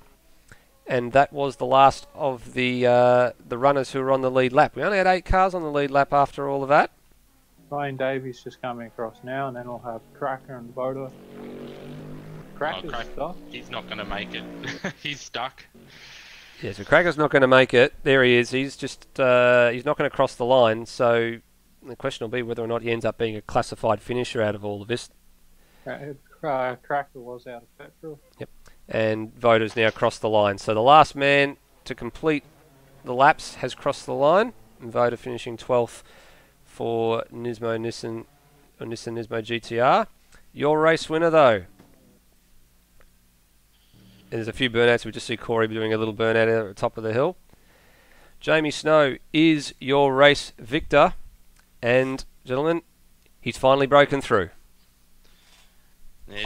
and that was the last of the runners who were on the lead lap. We only had 8 cars on the lead lap after all of that. Ryan Davies just coming across now, and then we'll have Cracker and Voda. Cracker's stuck. He's not going to make it. He's stuck. Yeah, so Cracker's not going to make it. There he is. He's just he's not going to cross the line. So the question will be whether or not he ends up being a classified finisher out of all of this. Cracker was out of petrol. Yep. And Voda's now crossed the line. So the last man to complete the laps has crossed the line. And Voda finishing 12th for Nissan Nismo GTR. Your race winner though. And there's a few burnouts. We just see Corey doing a little burnout at the top of the hill. Jamie Snow is your race victor. And, gentlemen, he's finally broken through.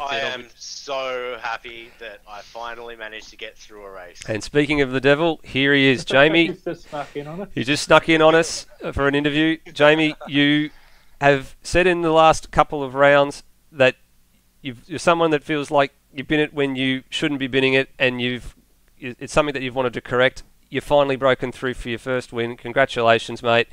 I am so happy that I finally managed to get through a race. And speaking of the devil, here he is. Jamie, He's just snuck in on us. He just snuck in on us for an interview. Jamie, you have said in the last couple of rounds that you're someone that feels like you've been it when you shouldn't be binning it, and it's something that you've wanted to correct. You've finally broken through for your first win. Congratulations, mate.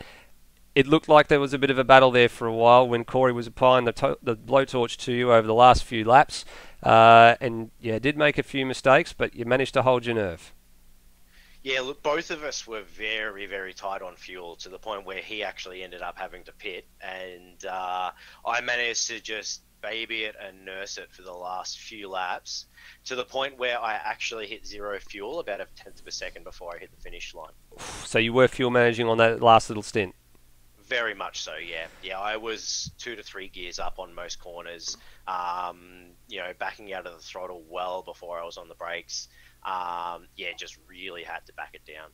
It looked like there was a bit of a battle there for a while when Corey was applying the blowtorch to you over the last few laps, and did make a few mistakes, but you managed to hold your nerve. Yeah, look, both of us were very, very tight on fuel to the point where he actually ended up having to pit, and I managed to just baby it and nurse it for the last few laps to the point where I actually hit zero fuel about a tenth of a second before I hit the finish line. So you were fuel managing on that last little stint? Very much so, yeah. Yeah, I was 2 to 3 gears up on most corners, backing out of the throttle well before I was on the brakes. Just really had to back it down.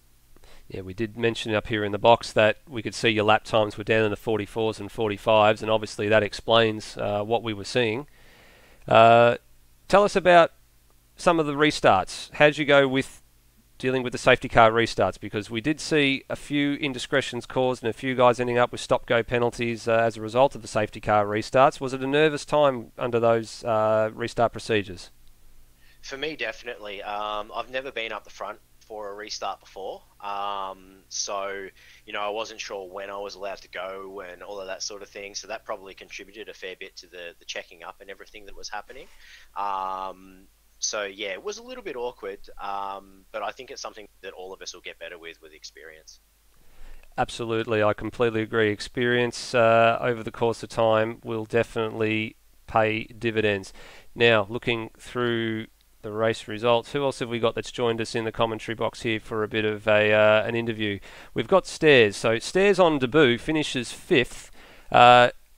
Yeah, we did mention up here in the box that we could see your lap times were down in the 44s and 45s, and obviously that explains what we were seeing. Tell us about some of the restarts. How'd you go with dealing with the safety car restarts? Because we did see a few indiscretions caused and a few guys ending up with stop-go penalties as a result of the safety car restarts. Was it a nervous time under those restart procedures? For me, definitely. I've never been up the front for a restart before. So, you know, I wasn't sure when I was allowed to go and all of that sort of thing. So that probably contributed a fair bit to the checking up and everything that was happening. So yeah, it was a little bit awkward, but I think it's something that all of us will get better with experience. Absolutely, I completely agree. Experience over the course of time will definitely pay dividends. Now, looking through the race results, who else have we got that's joined us in the commentary box here for a bit of an interview? We've got Stairs. So Stairs on debut finishes 5th.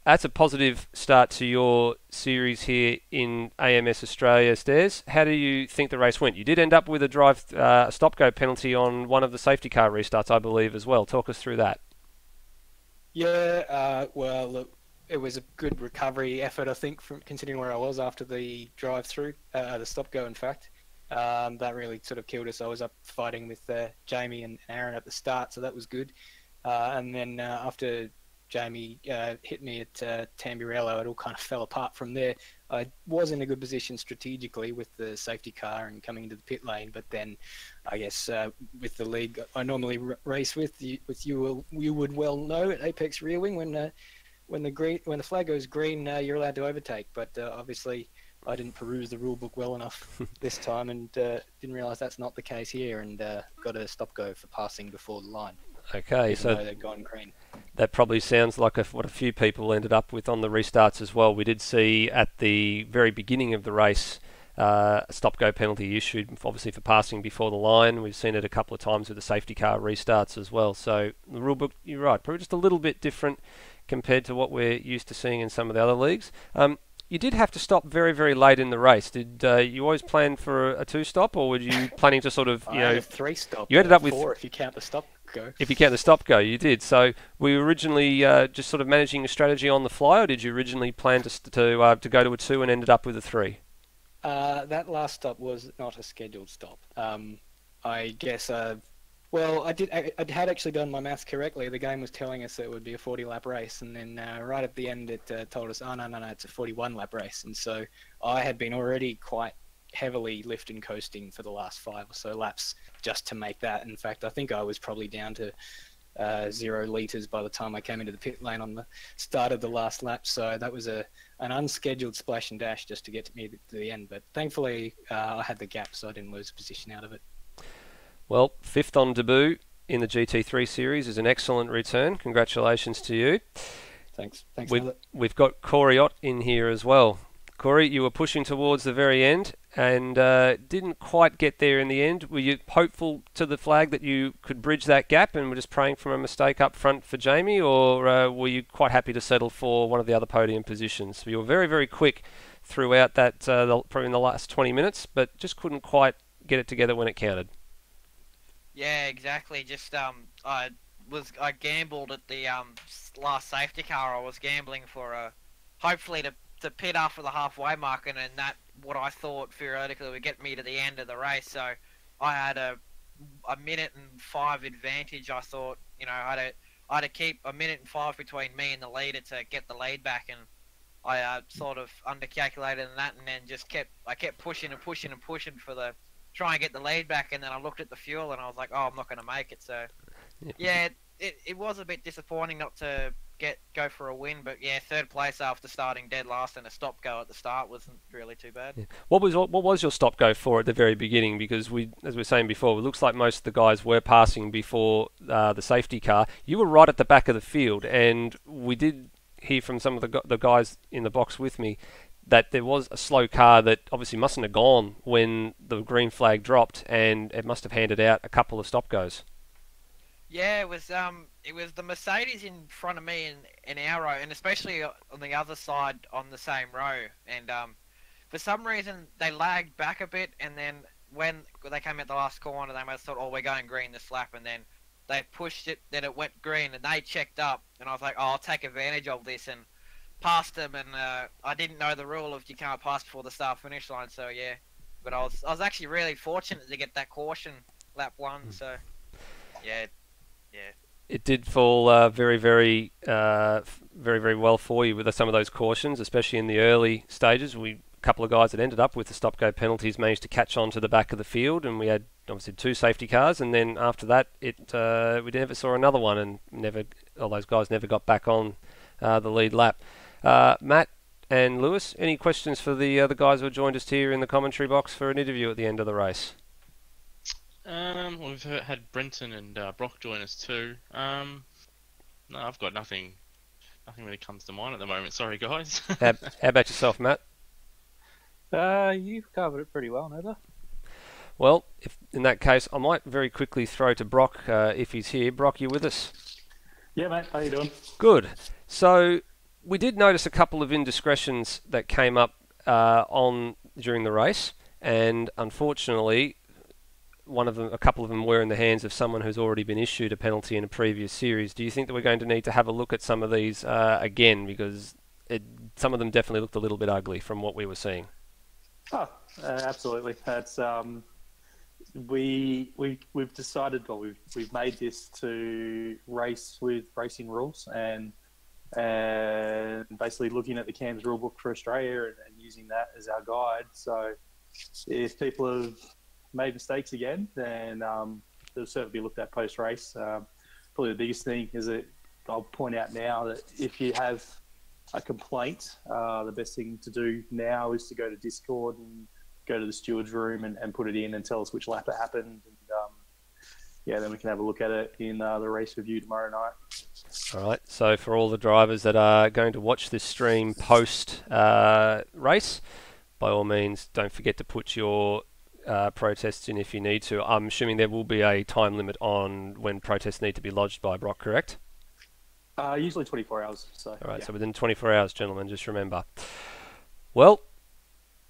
That's a positive start to your series here in AMS Australia, Stairs. How do you think the race went? You did end up with a stop-go penalty on one of the safety car restarts, I believe, as well. Talk us through that. Yeah, well, look, it was a good recovery effort, I think, from considering where I was after the drive-through, the stop-go, in fact. That really sort of killed us. I was up fighting with Jamie and Aaron at the start, so that was good. And then after Jamie hit me at Tamburello, it all kind of fell apart from there. I was in a good position strategically with the safety car and coming into the pit lane, but then I guess with the league I normally race with you would well know at Apex Rear Wing when the flag goes green, you're allowed to overtake. But obviously I didn't peruse the rule book well enough this time and didn't realise that's not the case here, and got a stop go for passing before the line. Okay, so they'd gone green. That probably sounds like what a few people ended up with on the restarts as well. We did see at the very beginning of the race a stop-go penalty issued, obviously for passing before the line. We've seen it a couple of times with the safety car restarts as well. So the rule book, you're right, probably just a little bit different compared to what we're used to seeing in some of the other leagues. You did have to stop very, very late in the race. Did you always plan for a 2-stop, or were you planning to sort of, I had a 3-stop. You ended up with 4 if you count the stop go. If you count the stop go, you did. So were you originally just sort of managing a strategy on the fly, or did you originally plan to go to a 2 and ended up with a 3? That last stop was not a scheduled stop. I guess. Well, I had actually done my maths correctly. The game was telling us it would be a 40-lap race, and then right at the end it told us, oh, no, it's a 41-lap race. And so I had been already quite heavily lift and coasting for the last 5 or so laps just to make that. In fact, I think I was probably down to 0 litres by the time I came into the pit lane on the start of the last lap. So that was an unscheduled splash and dash just to get me to the end. But thankfully, I had the gap, so I didn't lose a position out of it. Well, 5th on debut in the GT3 series is an excellent return. Congratulations to you. Thanks. We've got Corey Ott in here as well. Corey, you were pushing towards the very end and didn't quite get there in the end. Were you hopeful to the flag that you could bridge that gap and were just praying for a mistake up front for Jamie, or were you quite happy to settle for one of the other podium positions? You were very, very quick throughout that, probably in the last 20 minutes, but just couldn't quite get it together when it counted. Yeah, exactly. Just I gambled at the last safety car. I was gambling for hopefully to pit after the halfway mark, and that what I thought theoretically would get me to the end of the race. So I had a 1:05 advantage. I thought, I had to keep 1:05 between me and the leader to get the lead back, and I sort of undercalculated in that, and then I kept pushing for the try and get the lead back, and then I looked at the fuel and I was like, oh, I'm not going to make it. So yeah, it was a bit disappointing not to go for a win, but yeah, 3rd place after starting dead last and a stop go at the start wasn't really too bad. Yeah. What was your stop go for at the very beginning? Because as we were saying before, it looks like most of the guys were passing before the safety car. You were right at the back of the field, and we did hear from some of the guys in the box with me that there was a slow car that obviously mustn't have gone when the green flag dropped, and it must have handed out a couple of stop goes. Yeah, it was the Mercedes in front of me in our row, and especially on the other side on the same row. And for some reason they lagged back a bit, and then when they came at the last corner, they must have thought, oh, we're going green this lap, and then they pushed it, then it went green, and they checked up, and I was like, oh, I'll take advantage of this, and passed them. And I didn't know the rule of you can't pass before the start finish line, so yeah. But I was actually really fortunate to get that caution lap 1, so yeah. It did fall very, very, very, very well for you with some of those cautions, especially in the early stages. A couple of guys that ended up with the stop-go penalties managed to catch on to the back of the field, and we had obviously 2 safety cars, and then after that, we never saw another one, and all those guys never got back on the lead lap. Matt and Lewis, any questions for the guys who have joined us here in the commentary box for an interview at the end of the race? We've had Brenton and Brock join us too. No, I've got nothing. Nothing really comes to mind at the moment. Sorry, guys. How about yourself, Matt? You've covered it pretty well, Nether. Well, if in that case, I might very quickly throw to Brock if he's here. Brock, you with us? Yeah, mate. How you doing? Good. So we did notice a couple of indiscretions that came up during the race, and unfortunately, a couple of them were in the hands of someone who's already been issued a penalty in a previous series. Do you think that we're going to need to have a look at some of these again, because some of them definitely looked a little bit ugly from what we were seeing? Oh, absolutely. That's we've decided, or we've made this to race with racing rules and basically looking at the CAMS rulebook for Australia and using that as our guide. So if people have made mistakes again, then they'll certainly be looked at post-race. Probably the biggest thing is that I'll point out now that if you have a complaint, the best thing to do now is to go to Discord and go to the steward's room and put it in and tell us which lap it happened. And then we can have a look at it in the race review tomorrow night. All right. So for all the drivers that are going to watch this stream post race, by all means, don't forget to put your protests in if you need to. I'm assuming there will be a time limit on when protests need to be lodged by, Brock, correct? Usually 24 hours. So, all right, yeah. So within 24 hours, gentlemen, just remember. Well,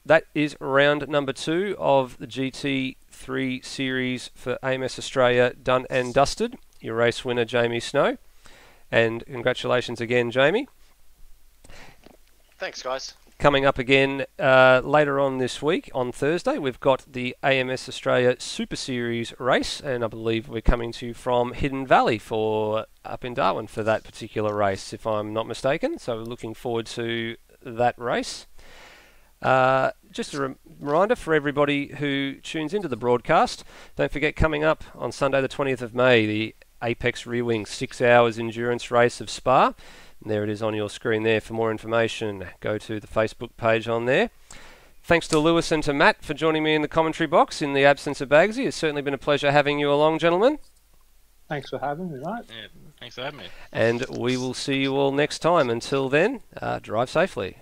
that is round number 2 of the GT3 series for AMS Australia done and dusted. Your race winner, Jamie Snow. And congratulations again, Jamie. Thanks, guys. Coming up again later on this week, on Thursday, we've got the AMS Australia Super Series race, and I believe we're coming to you from Hidden Valley up in Darwin for that particular race, if I'm not mistaken. So we're looking forward to that race. Just a reminder for everybody who tunes into the broadcast, don't forget coming up on Sunday the 20th of May, the Apex Rear Wing 6 hours endurance race of Spa. And there it is on your screen there. For more information, go to the Facebook page on there. Thanks to Lewis and to Matt for joining me in the commentary box in the absence of Bagsy. It's certainly been a pleasure having you along, gentlemen. Thanks for having me, mate. Yeah, thanks for having me. And we will see you all next time. Until then, drive safely.